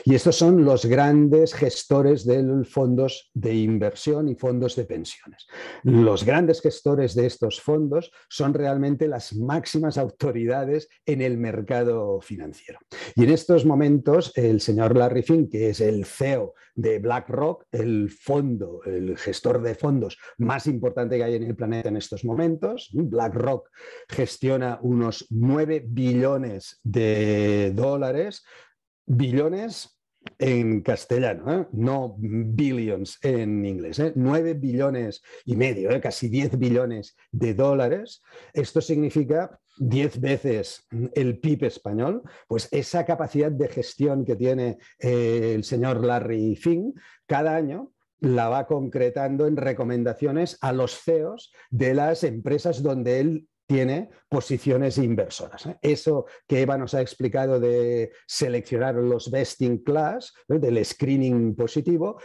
Y estos son los grandes gestores de fondos de inversión y fondos de pensiones. Los grandes gestores de estos fondos son realmente las máximas autoridades en el mercado financiero. Y en estos momentos el señor Larry Fink, que es el CEO de BlackRock, el gestor de fondos más importante que hay en el planeta en estos momentos, BlackRock gestiona unos 9 billones de dólares, billones en castellano, no billions en inglés, 9 billones y medio, casi 10 billones de dólares. Esto significa 10 veces el PIB español. Pues esa capacidad de gestión que tiene el señor Larry Fink cada año la va concretando en recomendaciones a los CEOs de las empresas donde él tiene posiciones inversoras. Eso que Eva nos ha explicado de seleccionar los best in class, del screening positivo,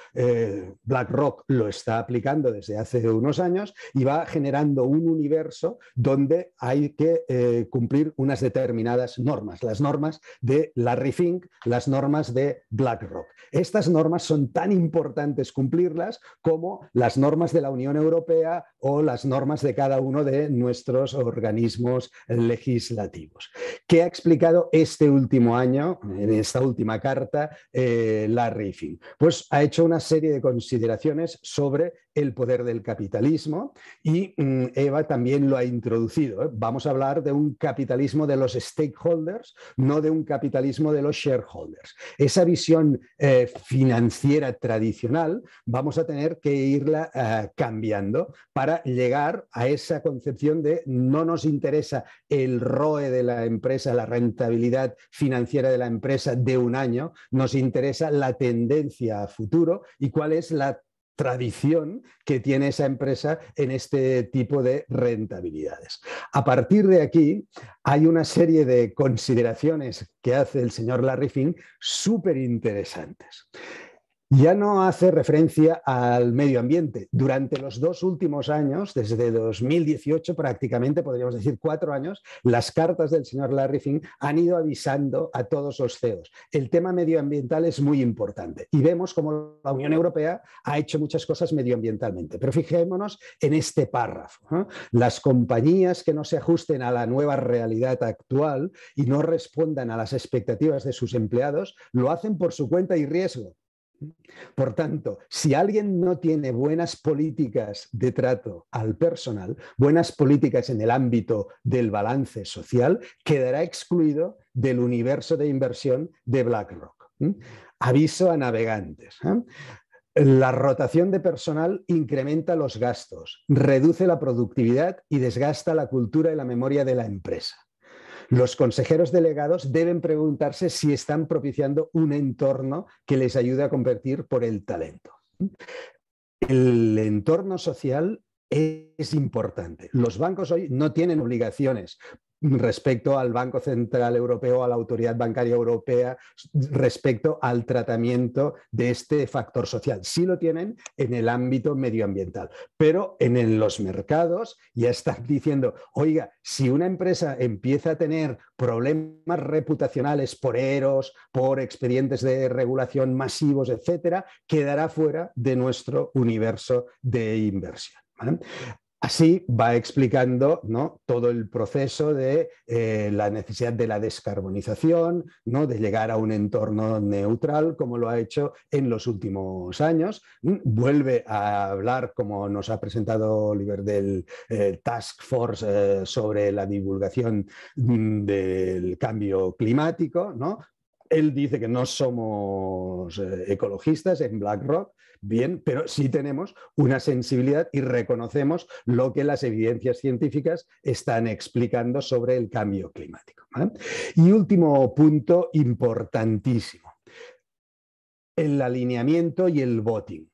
BlackRock lo está aplicando desde hace unos años y va generando un universo donde hay que cumplir unas determinadas normas, las normas de Larry Fink, las normas de BlackRock. Estas normas son tan importantes cumplirlas como las normas de la Unión Europea o las normas de cada uno de nuestros organismos legislativos. ¿Qué ha explicado este último año, en esta última carta, Larry Fink? Pues ha hecho una serie de consideraciones sobre el poder del capitalismo y Eva también lo ha introducido. Vamos a hablar de un capitalismo de los stakeholders, no de un capitalismo de los shareholders. Esa visión financiera tradicional vamos a tener que irla cambiando para llegar a esa concepción de no nos interesa el ROE de la empresa, la rentabilidad financiera de la empresa de un año, nos interesa la tendencia a futuro y cuál es la tradición que tiene esa empresa en este tipo de rentabilidades. A partir de aquí hay una serie de consideraciones que hace el señor Larry Fink súper interesantes. Ya no hace referencia al medio ambiente. Durante los 2 últimos años, desde 2018 prácticamente, podríamos decir 4 años, las cartas del señor Larry Fink han ido avisando a todos los CEOs. El tema medioambiental es muy importante y vemos cómo la Unión Europea ha hecho muchas cosas medioambientalmente. Pero fijémonos en este párrafo, ¿no? Las compañías que no se ajusten a la nueva realidad actual y no respondan a las expectativas de sus empleados lo hacen por su cuenta y riesgo. Por tanto, si alguien no tiene buenas políticas de trato al personal, buenas políticas en el ámbito del balance social, quedará excluido del universo de inversión de BlackRock. Aviso a navegantes. La rotación de personal incrementa los gastos, reduce la productividad y desgasta la cultura y la memoria de la empresa. Los consejeros delegados deben preguntarse si están propiciando un entorno que les ayude a competir por el talento. El entorno social es importante. Los bancos hoy no tienen obligaciones respecto al Banco Central Europeo, a la Autoridad Bancaria Europea, respecto al tratamiento de este factor social. Sí lo tienen en el ámbito medioambiental, pero en los mercados ya están diciendo, oiga, si una empresa empieza a tener problemas reputacionales por EROS, por expedientes de regulación masivos, etcétera, quedará fuera de nuestro universo de inversión, ¿vale? Así va explicando, ¿no?, todo el proceso de la necesidad de la descarbonización, ¿no?, de llegar a un entorno neutral, como lo ha hecho en los últimos años. Vuelve a hablar, como nos ha presentado Oliver, del Task Force sobre la divulgación del cambio climático, ¿no? Él dice que no somos ecologistas en BlackRock, bien, pero sí tenemos una sensibilidad y reconocemos lo que las evidencias científicas están explicando sobre el cambio climático, ¿vale? Y último punto importantísimo, el alineamiento y el voting.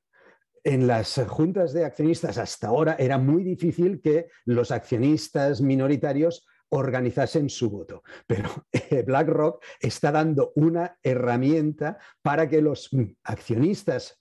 En las juntas de accionistas hasta ahora era muy difícil que los accionistas minoritarios organizasen su voto, pero BlackRock está dando una herramienta para que los accionistas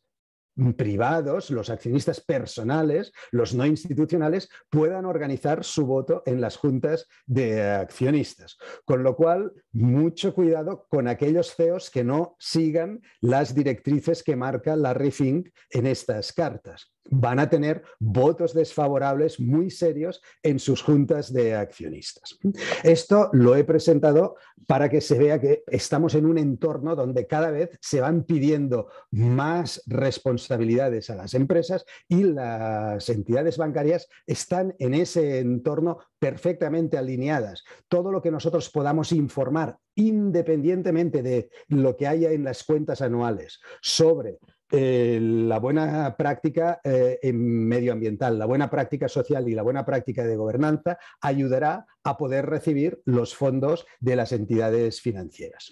privados, los accionistas personales, los no institucionales, puedan organizar su voto en las juntas de accionistas. Con lo cual, mucho cuidado con aquellos CEOs que no sigan las directrices que marca Larry Fink en estas cartas. Van a tener votos desfavorables muy serios en sus juntas de accionistas. Esto lo he presentado para que se vea que estamos en un entorno donde cada vez se van pidiendo más responsabilidades a las empresas y las entidades bancarias están en ese entorno perfectamente alineadas. Todo lo que nosotros podamos informar, independientemente de lo que haya en las cuentas anuales, sobre la buena práctica medioambiental, la buena práctica social y la buena práctica de gobernanza, ayudará a poder recibir los fondos de las entidades financieras.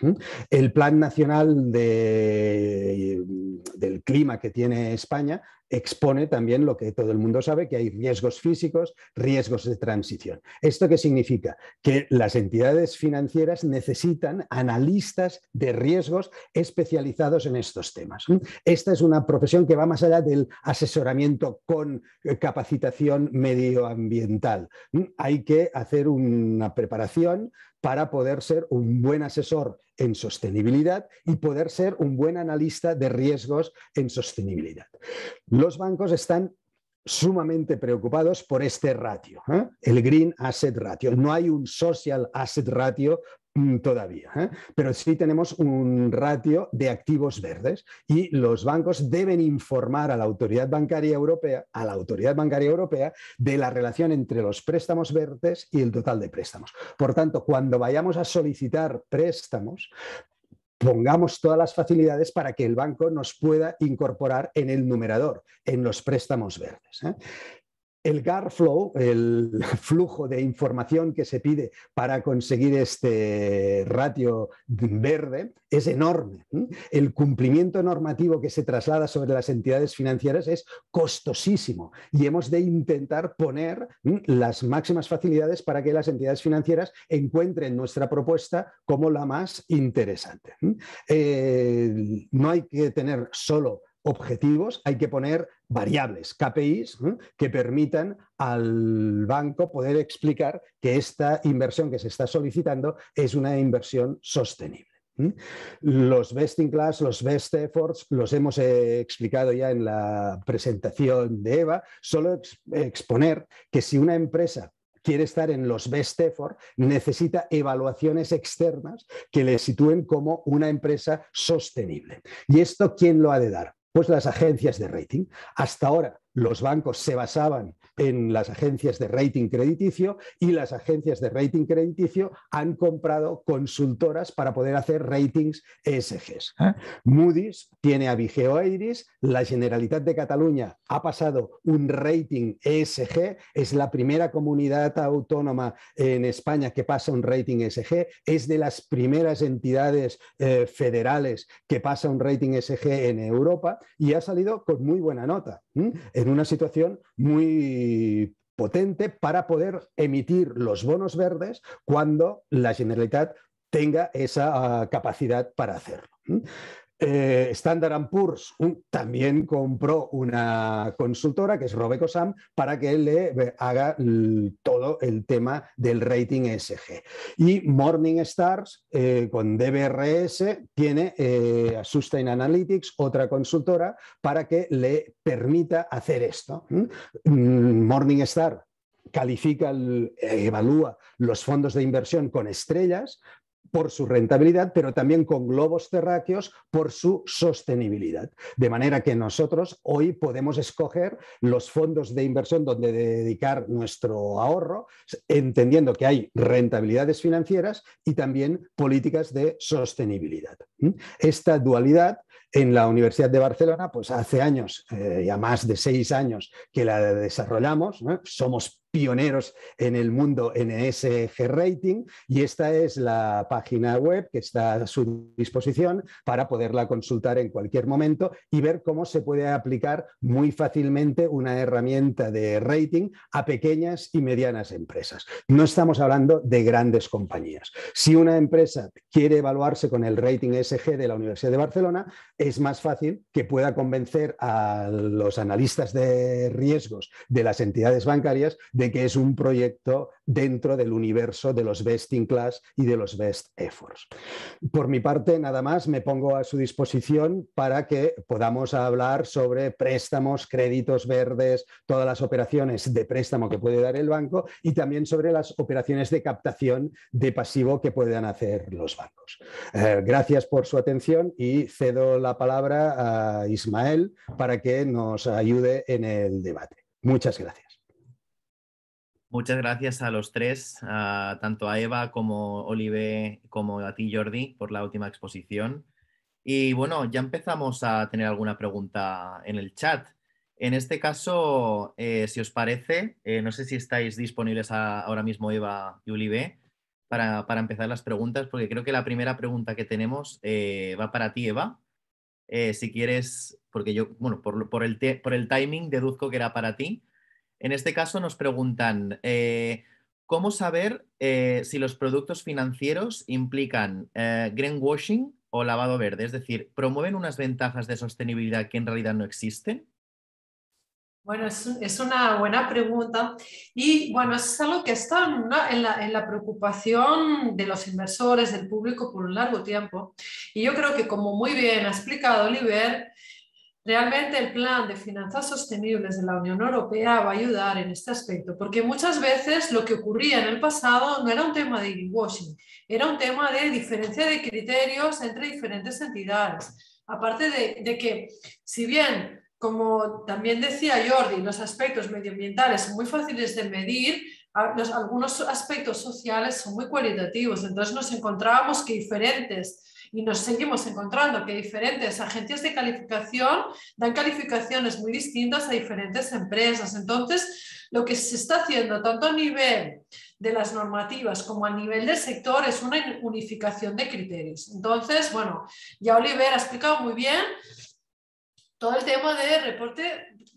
El Plan Nacional del Clima que tiene España expone también lo que todo el mundo sabe, que hay riesgos físicos, riesgos de transición. ¿Esto qué significa? Que las entidades financieras necesitan analistas de riesgos especializados en estos temas. Esta es una profesión que va más allá del asesoramiento con capacitación medioambiental. Hay que hacer una preparación para poder ser un buen asesor en sostenibilidad y poder ser un buen analista de riesgos en sostenibilidad. Los bancos están sumamente preocupados por este ratio, el Green Asset Ratio. No hay un Social Asset Ratio todavía, pero sí tenemos un ratio de activos verdes y los bancos deben informar a la Autoridad Bancaria Europea, de la relación entre los préstamos verdes y el total de préstamos. Por tanto, cuando vayamos a solicitar préstamos, pongamos todas las facilidades para que el banco nos pueda incorporar en el numerador, en los préstamos verdes. El GAR flow, el flujo de información que se pide para conseguir este ratio verde, es enorme. El cumplimiento normativo que se traslada sobre las entidades financieras es costosísimo y hemos de intentar poner las máximas facilidades para que las entidades financieras encuentren nuestra propuesta como la más interesante. No hay que tener solo objetivos, hay que poner variables, KPIs, que permitan al banco poder explicar que esta inversión que se está solicitando es una inversión sostenible. Los best in class, los best efforts, los hemos explicado ya en la presentación de Eva. Solo exponer que si una empresa quiere estar en los best effort, necesita evaluaciones externas que le sitúen como una empresa sostenible. ¿Y esto quién lo ha de dar? Pues las agencias de rating. Hasta ahora los bancos se basaban en las agencias de rating crediticio y las agencias de rating crediticio han comprado consultoras para poder hacer ratings ESGs. Moody's tiene a Vigeo Eiris, la Generalitat de Cataluña ha pasado un rating ESG, es la primera comunidad autónoma en España que pasa un rating ESG, es de las primeras entidades federales que pasa un rating ESG en Europa y ha salido con muy buena nota, en una situación muy potente para poder emitir los bonos verdes cuando la Generalitat tenga esa capacidad para hacerlo. Standard & Poor's también compró una consultora que es Robecosam para que le haga todo el tema del rating ESG. Y Morningstar con DBRS tiene a Sustain Analytics, otra consultora, para que le permita hacer esto. Morningstar califica, evalúa los fondos de inversión con estrellas por su rentabilidad, pero también con globos terráqueos por su sostenibilidad. De manera que nosotros hoy podemos escoger los fondos de inversión donde dedicar nuestro ahorro, entendiendo que hay rentabilidades financieras y también políticas de sostenibilidad. Esta dualidad en la Universidad de Barcelona, pues hace años, ya más de 6 años que la desarrollamos, ¿no? Somos pioneros en el mundo en ESG Rating y esta es la página web que está a su disposición para poderla consultar en cualquier momento y ver cómo se puede aplicar muy fácilmente una herramienta de rating a pequeñas y medianas empresas. No estamos hablando de grandes compañías. Si una empresa quiere evaluarse con el rating ESG de la Universidad de Barcelona, es más fácil que pueda convencer a los analistas de riesgos de las entidades bancarias de que es un proyecto dentro del universo de los best in class y de los best efforts. Por mi parte, nada más, me pongo a su disposición para que podamos hablar sobre préstamos, créditos verdes, todas las operaciones de préstamo que puede dar el banco y también sobre las operaciones de captación de pasivo que puedan hacer los bancos. Gracias por su atención y cedo la palabra a Ismael para que nos ayude en el debate. Muchas gracias. Muchas gracias a los tres, tanto a Eva como Oliver, como a ti, Jordi, por la última exposición. Y bueno, ya empezamos a tener alguna pregunta en el chat. En este caso, si os parece, no sé si estáis disponibles ahora mismo, Eva y Oliver, para empezar las preguntas, porque creo que la primera pregunta que tenemos va para ti, Eva. Si quieres, porque yo, bueno, por el timing deduzco que era para ti. En este caso nos preguntan, ¿cómo saber si los productos financieros implican greenwashing o lavado verde? Es decir, ¿promueven unas ventajas de sostenibilidad que en realidad no existen? Bueno, es una buena pregunta y bueno, es algo que está en la preocupación de los inversores, del público por un largo tiempo. Y yo creo que, como muy bien ha explicado Oliver, realmente el plan de finanzas sostenibles de la Unión Europea va a ayudar en este aspecto, porque muchas veces lo que ocurría en el pasado no era un tema de greenwashing, era un tema de diferencia de criterios entre diferentes entidades. Aparte de que, si bien, como también decía Jordi, los aspectos medioambientales son muy fáciles de medir, algunos aspectos sociales son muy cualitativos, entonces nos encontrábamos que diferentes, y nos seguimos encontrando que diferentes agencias de calificación dan calificaciones muy distintas a diferentes empresas. Entonces, lo que se está haciendo tanto a nivel de las normativas como a nivel del sector es una unificación de criterios. Entonces, bueno, ya Oliver ha explicado muy bien todo el tema de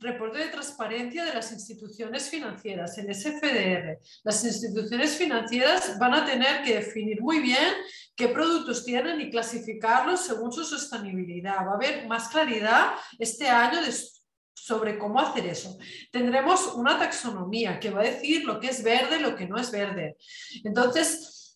reporte de transparencia de las instituciones financieras, el SFDR. Las instituciones financieras van a tener que definir muy bien qué productos tienen y clasificarlos según su sostenibilidad. Va a haber más claridad este año sobre cómo hacer eso. Tendremos una taxonomía que va a decir lo que es verde y lo que no es verde. Entonces,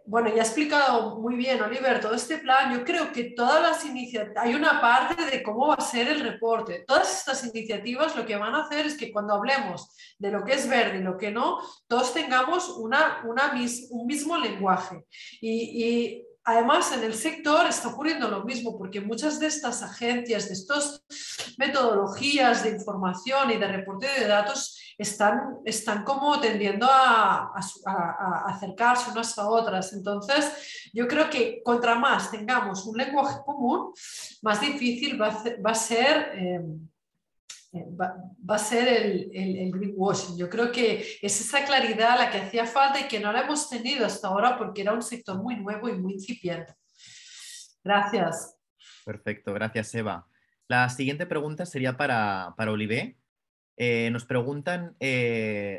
Bueno, ya ha explicado muy bien, Oliver, todo este plan. Yo creo que todas las iniciativas, hay una parte de cómo va a ser el reporte. Todas estas iniciativas lo que van a hacer es que cuando hablemos de lo que es verde y lo que no, todos tengamos un mismo lenguaje. Y además en el sector está ocurriendo lo mismo, porque muchas de estas agencias, de estas metodologías de información y de reporte de datos están como tendiendo a acercarse unas a otras. Entonces, yo creo que contra más tengamos un lenguaje común, más difícil va a ser el greenwashing. Yo creo que es esa claridad la que hacía falta y que no la hemos tenido hasta ahora porque era un sector muy nuevo y muy incipiente. Gracias. Perfecto, gracias, Eva. La siguiente pregunta sería para Oliver. Nos preguntan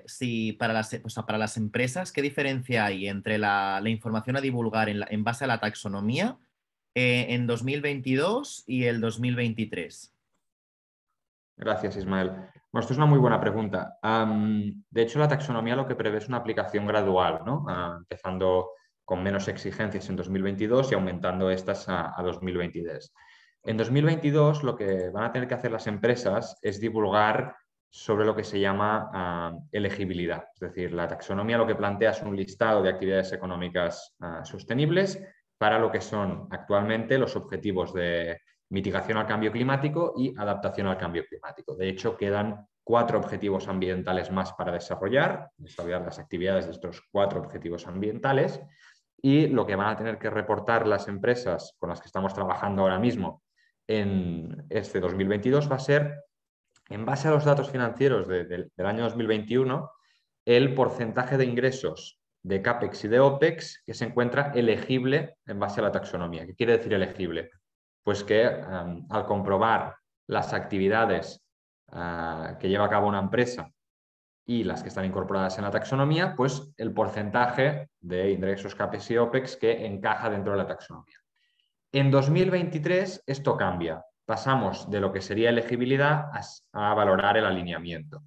si para las empresas, ¿qué diferencia hay entre la información a divulgar en base a la taxonomía en 2022 y el 2023? Gracias, Ismael. Bueno, esto es una muy buena pregunta. De hecho, la taxonomía lo que prevé es una aplicación gradual, ¿no? Empezando con menos exigencias en 2022 y aumentando estas a 2023. En 2022 lo que van a tener que hacer las empresas es divulgar sobre lo que se llama elegibilidad. Es decir, la taxonomía lo que plantea es un listado de actividades económicas sostenibles para lo que son actualmente los objetivos de mitigación al cambio climático y adaptación al cambio climático. De hecho, quedan 4 objetivos ambientales más para desarrollar las actividades de estos 4 objetivos ambientales, y lo que van a tener que reportar las empresas con las que estamos trabajando ahora mismo en este 2022 va a ser, en base a los datos financieros del año 2021, el porcentaje de ingresos de CAPEX y de OPEX que se encuentra elegible en base a la taxonomía. ¿Qué quiere decir elegible? Pues que al comprobar las actividades que lleva a cabo una empresa y las que están incorporadas en la taxonomía, pues el porcentaje de ingresos CAPEX y OPEX que encaja dentro de la taxonomía. En 2023 esto cambia. Pasamos de lo que sería elegibilidad a valorar el alineamiento.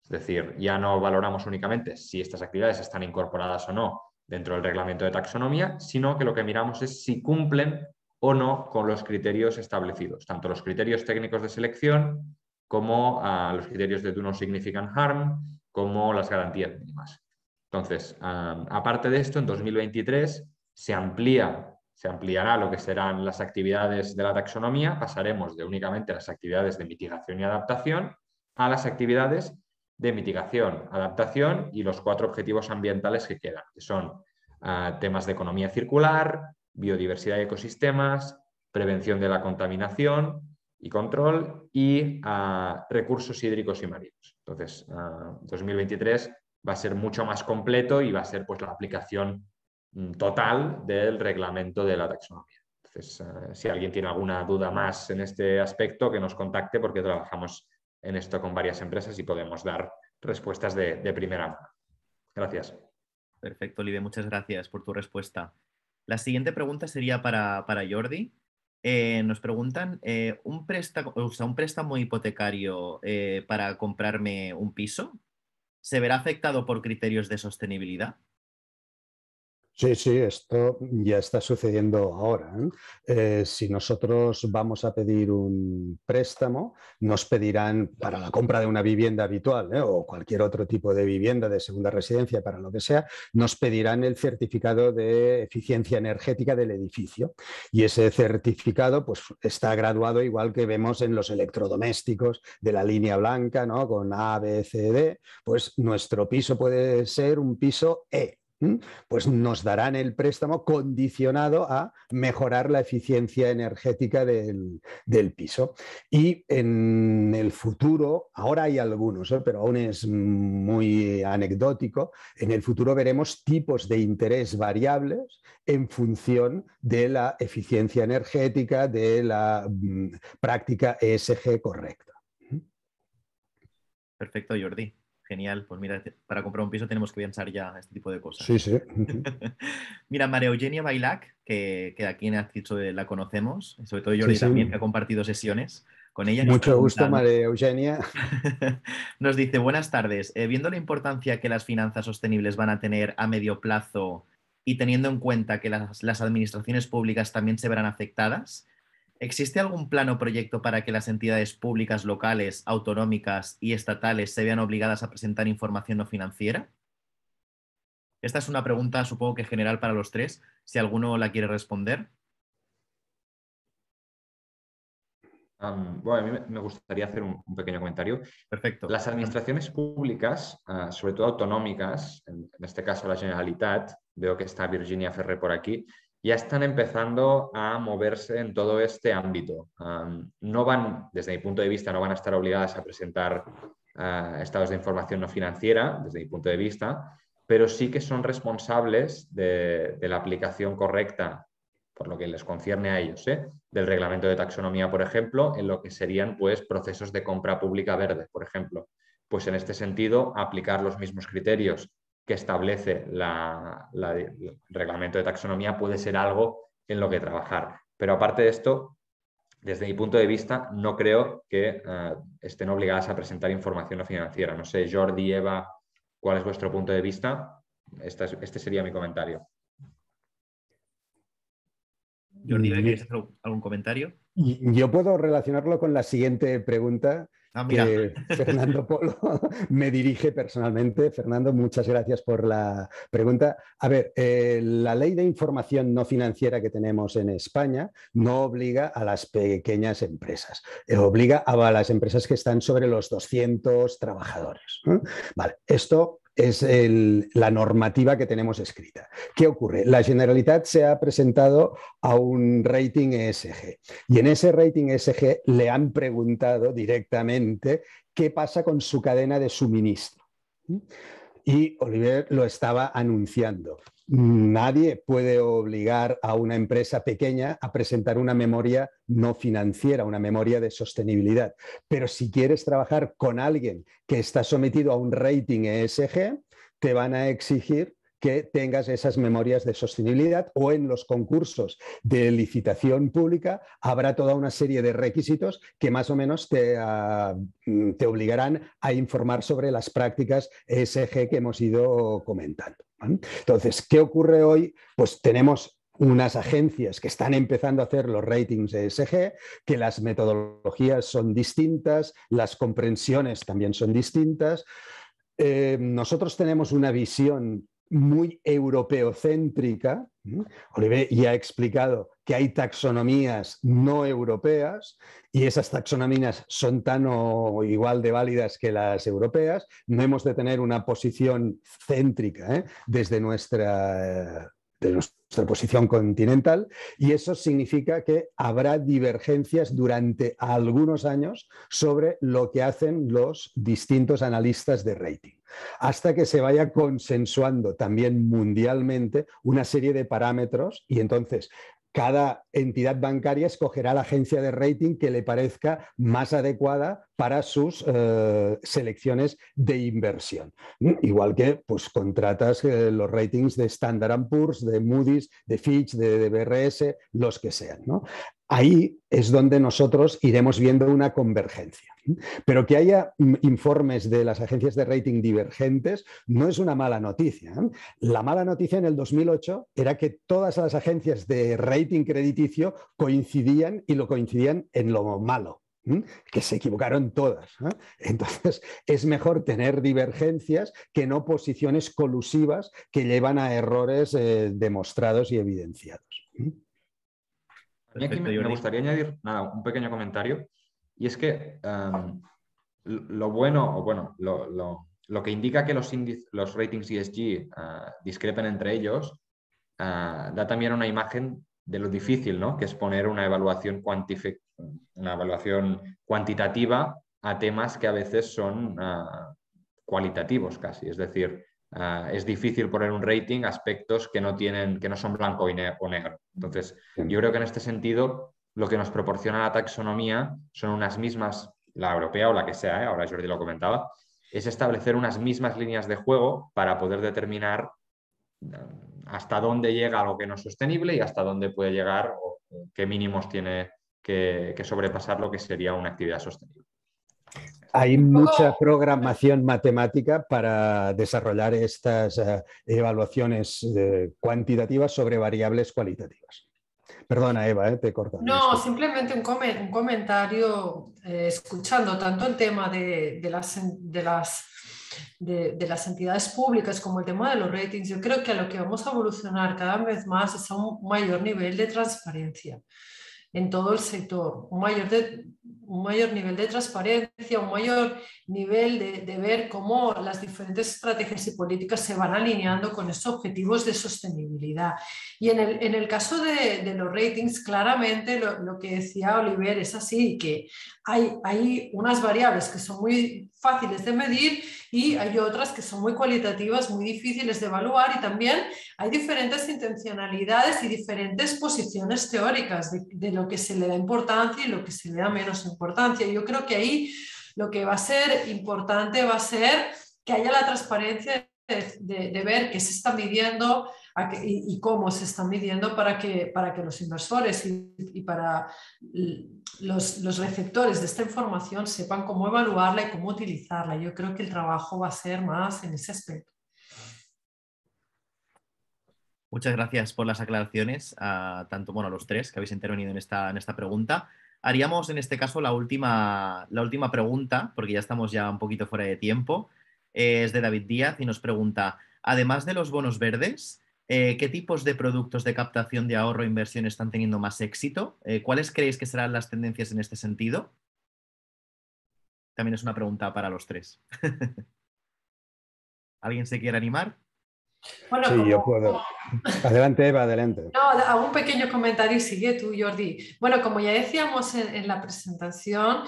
Es decir, ya no valoramos únicamente si estas actividades están incorporadas o no dentro del reglamento de taxonomía, sino que lo que miramos es si cumplen o no con los criterios establecidos, tanto los criterios técnicos de selección como los criterios de Do No Significant Harm, como las garantías mínimas. Entonces, aparte de esto, en 2023 se ampliará lo que serán las actividades de la taxonomía. Pasaremos de únicamente las actividades de mitigación y adaptación a las actividades de mitigación, adaptación y los 4 objetivos ambientales que quedan, que son temas de economía circular, biodiversidad y ecosistemas, prevención de la contaminación y control, y recursos hídricos y marinos. Entonces, 2023 va a ser mucho más completo y va a ser pues, la aplicación total del reglamento de la taxonomía. Entonces, si alguien tiene alguna duda más en este aspecto, que nos contacte, porque trabajamos en esto con varias empresas y podemos dar respuestas de primera mano. Gracias. Perfecto, Oliver, muchas gracias por tu respuesta. La siguiente pregunta sería para Jordi. Nos preguntan, ¿un préstamo hipotecario para comprarme un piso se verá afectado por criterios de sostenibilidad? Sí, sí, esto ya está sucediendo ahora, ¿eh? Si nosotros vamos a pedir un préstamo, nos pedirán para la compra de una vivienda habitual, o cualquier otro tipo de vivienda de segunda residencia, para lo que sea, nos pedirán el certificado de eficiencia energética del edificio. Y ese certificado pues, está graduado igual que vemos en los electrodomésticos de la línea blanca, ¿no? Con A, B, C, D. Pues nuestro piso puede ser un piso E. Pues nos darán el préstamo condicionado a mejorar la eficiencia energética del piso. Y en el futuro, ahora hay algunos, pero aún es muy anecdótico, en el futuro veremos tipos de interés variables en función de la eficiencia energética, de la práctica ESG correcta. Perfecto, Jordi. Genial, pues mira, para comprar un piso tenemos que pensar ya este tipo de cosas. Sí, sí. Mira, María Eugenia Bailac, que aquí en Acceso la conocemos, sobre todo Jordi también, que ha compartido sesiones con ella. Mucho gusto, María Eugenia. Nos dice, buenas tardes, viendo la importancia que las finanzas sostenibles van a tener a medio plazo y teniendo en cuenta que las administraciones públicas también se verán afectadas, ¿existe algún plan o proyecto para que las entidades públicas locales, autonómicas y estatales se vean obligadas a presentar información no financiera? Esta es una pregunta, supongo que general para los tres, si alguno la quiere responder. Bueno, a mí me gustaría hacer un pequeño comentario. Perfecto. Las administraciones públicas, sobre todo autonómicas, en este caso la Generalitat, veo que está Virginia Ferrer por aquí, ya están empezando a moverse en todo este ámbito. No van, desde mi punto de vista, no van a estar obligadas a presentar estados de información no financiera, desde mi punto de vista, pero sí que son responsables de la aplicación correcta, por lo que les concierne a ellos, del reglamento de taxonomía, por ejemplo, en lo que serían pues, procesos de compra pública verde, por ejemplo. Pues en este sentido, aplicar los mismos criterios que establece el reglamento de taxonomía puede ser algo en lo que trabajar. Pero aparte de esto, desde mi punto de vista, no creo que estén obligadas a presentar información no financiera. No sé, Jordi, Eva, ¿cuál es vuestro punto de vista? Este sería mi comentario. Jordi, ¿quieres hacer algún comentario? Yo puedo relacionarlo con la siguiente pregunta que Fernando Polo me dirige personalmente. Fernando, muchas gracias por la pregunta. A ver, la ley de información no financiera que tenemos en España no obliga a las pequeñas empresas, obliga a las empresas que están sobre los 200 trabajadores. Vale, esto es la normativa que tenemos escrita. ¿Qué ocurre? La Generalitat se ha presentado a un rating ESG y en ese rating ESG le han preguntado directamente qué pasa con su cadena de suministro. Y Oliver lo estaba anunciando. Nadie puede obligar a una empresa pequeña a presentar una memoria no financiera, una memoria de sostenibilidad. Pero si quieres trabajar con alguien que está sometido a un rating ESG, te van a exigir que tengas esas memorias de sostenibilidad, o en los concursos de licitación pública habrá toda una serie de requisitos que más o menos te obligarán a informar sobre las prácticas ESG que hemos ido comentando. Entonces, ¿qué ocurre hoy? Pues tenemos unas agencias que están empezando a hacer los ratings ESG, que las metodologías son distintas, las comprensiones también son distintas. Nosotros tenemos una visión muy europeocéntrica. Oliver ya ha explicado que hay taxonomías no europeas y esas taxonomías son tan o igual de válidas que las europeas. No hemos de tener una posición céntrica desde nuestra posición continental, y eso significa que habrá divergencias durante algunos años sobre lo que hacen los distintos analistas de rating, hasta que se vaya consensuando también mundialmente una serie de parámetros, y entonces cada entidad bancaria escogerá la agencia de rating que le parezca más adecuada para sus selecciones de inversión. Igual que pues, contratas los ratings de Standard & Poor's, de Moody's, de Fitch, de BRS, los que sean, ¿no? Ahí es donde nosotros iremos viendo una convergencia. Pero que haya informes de las agencias de rating divergentes no es una mala noticia. La mala noticia en el 2008 era que todas las agencias de rating crediticio coincidían, y lo coincidían en lo malo, que se equivocaron todas. Entonces, es mejor tener divergencias que no posiciones colusivas que llevan a errores demostrados y evidenciados. A mí aquí me gustaría añadir un pequeño comentario, y es que lo bueno, o bueno, lo que indica que los ratings ESG discrepen entre ellos, da también una imagen de lo difícil, ¿no?, que es poner una evaluación cuantitativa a temas que a veces son cualitativos casi. Es decir, es difícil poner un rating a aspectos que no son blanco o negro. Entonces, yo creo que en este sentido lo que nos proporciona la taxonomía son unas mismas, la europea o la que sea, ahora Jordi lo comentaba, es establecer unas mismas líneas de juego para poder determinar hasta dónde llega algo que no es sostenible y hasta dónde puede llegar o qué mínimos tiene que sobrepasar lo que sería una actividad sostenible. Hay mucha programación matemática para desarrollar estas evaluaciones cuantitativas sobre variables cualitativas. Perdona, Eva, te he cortado. No, simplemente un comentario, escuchando tanto el tema de las entidades públicas como el tema de los ratings. Yo creo que a lo que vamos a evolucionar cada vez más es a un mayor nivel de transparencia en todo el sector, un mayor nivel de transparencia, un mayor nivel de ver cómo las diferentes estrategias y políticas se van alineando con estos objetivos de sostenibilidad. Y en el caso de los ratings, claramente lo que decía Oliver es así, que hay unas variables que son muy fáciles de medir y hay otras que son muy cualitativas, muy difíciles de evaluar, y también hay diferentes intencionalidades y diferentes posiciones teóricas de lo que se le da importancia y lo que se le da menos importancia. Yo creo que ahí lo que va a ser importante va a ser que haya la transparencia de ver qué se está midiendo y cómo se está midiendo para que los inversores y para los receptores de esta información sepan cómo evaluarla y cómo utilizarla. Yo creo que el trabajo va a ser más en ese aspecto. Muchas gracias por las aclaraciones, tanto a los tres que habéis intervenido en esta pregunta. Haríamos en este caso la última pregunta, porque ya estamos un poquito fuera de tiempo. Es de David Díaz y nos pregunta, además de los bonos verdes, ¿qué tipos de productos de captación de ahorro e inversión están teniendo más éxito? ¿Cuáles creéis que serán las tendencias en este sentido? También es una pregunta para los tres. ¿Alguien se quiere animar? Bueno, sí, yo puedo. Adelante, Eva, adelante. No, hago un pequeño comentario y sigue tú, Jordi. Bueno, como ya decíamos en la presentación,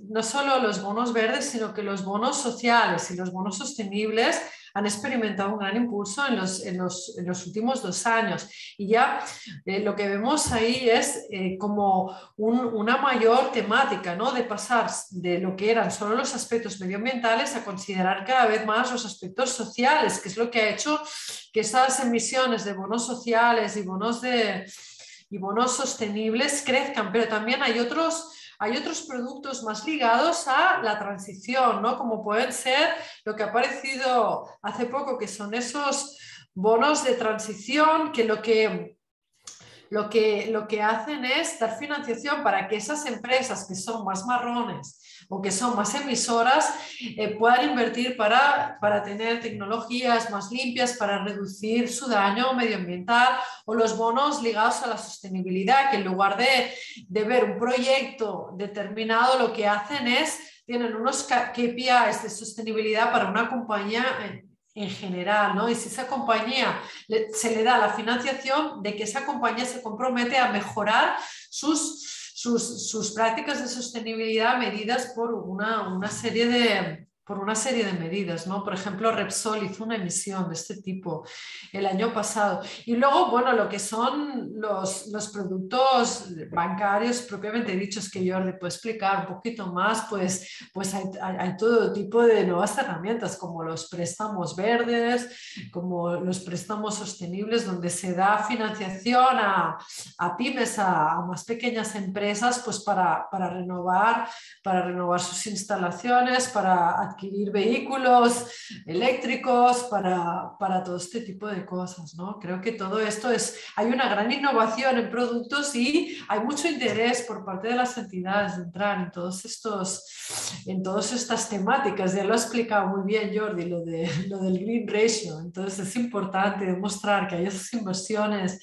no solo los bonos verdes, sino que los bonos sociales y los bonos sostenibles han experimentado un gran impulso en los últimos 2 años. Y ya lo que vemos ahí es como una mayor temática, ¿no? De pasar de lo que eran solo los aspectos medioambientales a considerar cada vez más los aspectos sociales, que es lo que ha hecho que esas emisiones de bonos sociales y bonos sostenibles crezcan, pero también hay otros productos más ligados a la transición, ¿no? Como pueden ser lo que ha aparecido hace poco, que son esos bonos de transición que lo que hacen es dar financiación para que esas empresas que son más marrones o que son más emisoras puedan invertir para tener tecnologías más limpias, para reducir su daño medioambiental, o los bonos ligados a la sostenibilidad, que en lugar de ver un proyecto determinado, lo que hacen es, tienen unos KPIs de sostenibilidad para una compañía en general, ¿no? Y si esa compañía se le da la financiación, de que esa compañía se compromete a mejorar sus prácticas de sostenibilidad medidas por una serie de medidas, ¿no? Por ejemplo, Repsol hizo una emisión de este tipo el año pasado. Y luego, bueno, lo que son los productos bancarios propiamente dichos, que Jordi puede explicar un poquito más, pues hay todo tipo de nuevas herramientas, como los préstamos verdes, como los préstamos sostenibles, donde se da financiación a pymes, a más pequeñas empresas, pues para renovar sus instalaciones, para adquirir vehículos eléctricos, para todo este tipo de cosas, ¿no? Creo que todo esto hay una gran innovación en productos y hay mucho interés por parte de las entidades de entrar en todas estas temáticas. Ya lo ha explicado muy bien Jordi, lo del Green Ratio. Entonces es importante demostrar que hay esas inversiones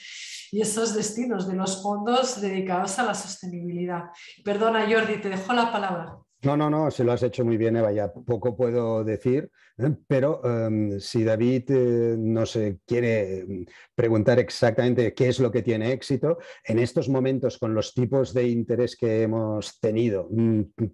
y esos destinos de los fondos dedicados a la sostenibilidad. Perdona, Jordi, te dejo la palabra. No, se lo has hecho muy bien, Eva, ya poco puedo decir, pero si David nos quiere preguntar exactamente qué es lo que tiene éxito, en estos momentos con los tipos de interés que hemos tenido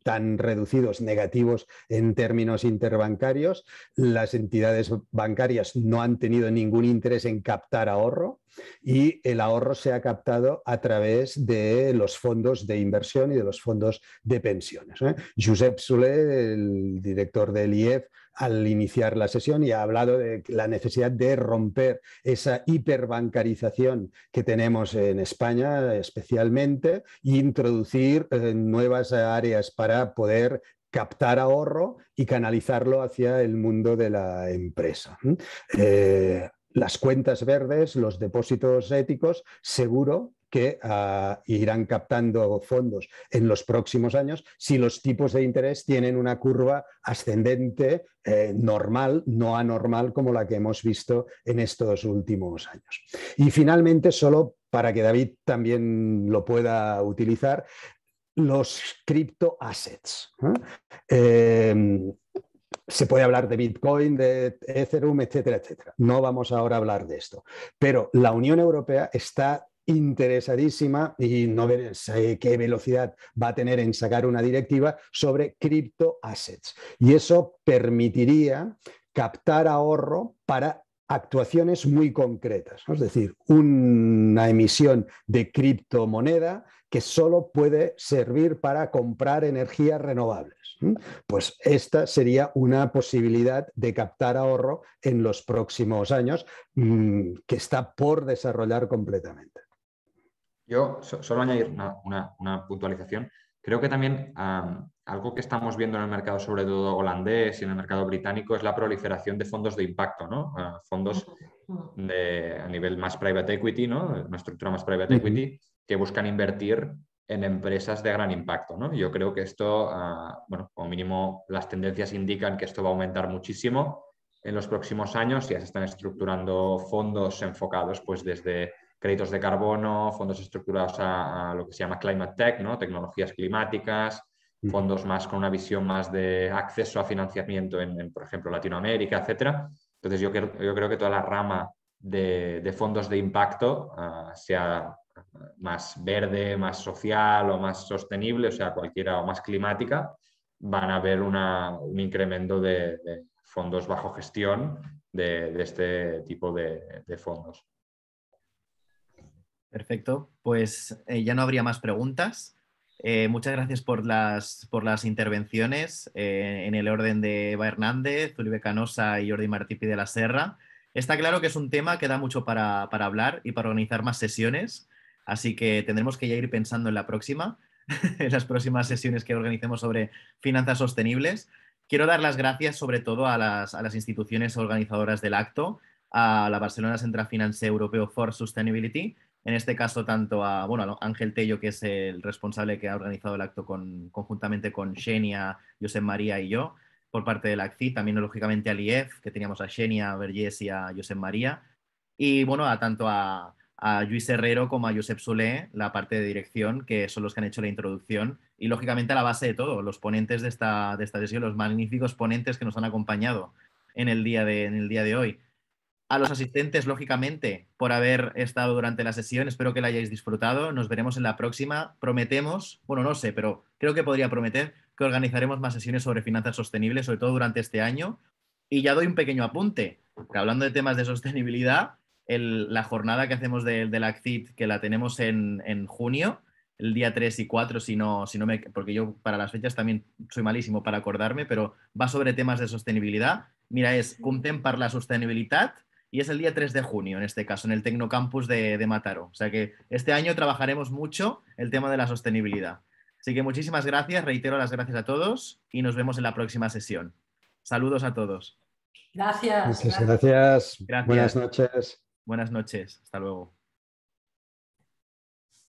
tan reducidos, negativos en términos interbancarios, las entidades bancarias no han tenido ningún interés en captar ahorro, y el ahorro se ha captado a través de los fondos de inversión y de los fondos de pensiones. Josep Soler, el director del IEF, al iniciar la sesión, y ha hablado de la necesidad de romper esa hiperbancarización que tenemos en España especialmente, e introducir nuevas áreas para poder captar ahorro y canalizarlo hacia el mundo de la empresa. Las cuentas verdes, los depósitos éticos, seguro que irán captando fondos en los próximos años si los tipos de interés tienen una curva ascendente normal, no anormal como la que hemos visto en estos últimos años. Y finalmente, solo para que David también lo pueda utilizar, los cripto assets. Se puede hablar de Bitcoin, de Ethereum, etcétera, etcétera. No vamos ahora a hablar de esto. Pero la Unión Europea está interesadísima y no sé qué velocidad va a tener en sacar una directiva sobre cripto assets. Y eso permitiría captar ahorro para actuaciones muy concretas, ¿no? Es decir, una emisión de criptomoneda que solo puede servir para comprar energías renovables. Pues esta sería una posibilidad de captar ahorro en los próximos años que está por desarrollar completamente. Yo solo añadir una puntualización. Creo que también algo que estamos viendo en el mercado, sobre todo holandés y en el mercado británico, es la proliferación de fondos de impacto, ¿no? Fondos a nivel más private equity, ¿no? Una estructura más private equity, que buscan invertir en empresas de gran impacto, ¿no? Yo creo que esto, bueno, como mínimo las tendencias indican que esto va a aumentar muchísimo en los próximos años. Ya se están estructurando fondos enfocados pues desde créditos de carbono, fondos estructurados a lo que se llama climate tech, ¿no? Tecnologías climáticas, fondos más con una visión más de acceso a financiamiento en por ejemplo, Latinoamérica, etcétera. Entonces, yo creo que toda la rama de fondos de impacto, sea más verde, más social o más sostenible, o sea, cualquiera, o más climática, van a ver un incremento de fondos bajo gestión de este tipo de fondos. Perfecto, pues ya no habría más preguntas. Muchas gracias por las intervenciones en el orden de Eva Hernández, Oliver Canosa y Jordi Martí de la Serra. Está claro que es un tema que da mucho para hablar y para organizar más sesiones, así que tendremos que ya ir pensando en la próxima, en las próximas sesiones que organicemos sobre finanzas sostenibles. Quiero dar las gracias sobre todo a las instituciones organizadoras del acto, a la Barcelona Centre Financer Europeu for Sustainability, en este caso tanto a Ángel Tello, que es el responsable que ha organizado el acto conjuntamente con Xenia, Josep María y yo, por parte del ACCID, también lógicamente al IEF, que teníamos a Xenia Vergés y a Josep María, y bueno, tanto a Lluís Herrero como a Josep Soler, la parte de dirección, que son los que han hecho la introducción, y lógicamente a la base de todo, los ponentes de esta sesión, los magníficos ponentes que nos han acompañado en el día de hoy. A los asistentes, lógicamente, por haber estado durante la sesión. Espero que la hayáis disfrutado. Nos veremos en la próxima. Prometemos, bueno, no sé, pero creo que podría prometer que organizaremos más sesiones sobre finanzas sostenibles, sobre todo durante este año. Y ya doy un pequeño apunte, que hablando de temas de sostenibilidad, la jornada que hacemos del ACCID, que la tenemos en junio, el día 3 y 4, porque yo para las fechas también soy malísimo para acordarme, pero va sobre temas de sostenibilidad. Mira, es Comptem per la Sostenibilitat, y es el día 3 de junio, en este caso, en el Tecnocampus de Mataró. O sea que este año trabajaremos mucho el tema de la sostenibilidad. Así que muchísimas gracias, reitero las gracias a todos y nos vemos en la próxima sesión. Saludos a todos. Gracias. Muchas gracias. Buenas noches. Buenas noches. Hasta luego.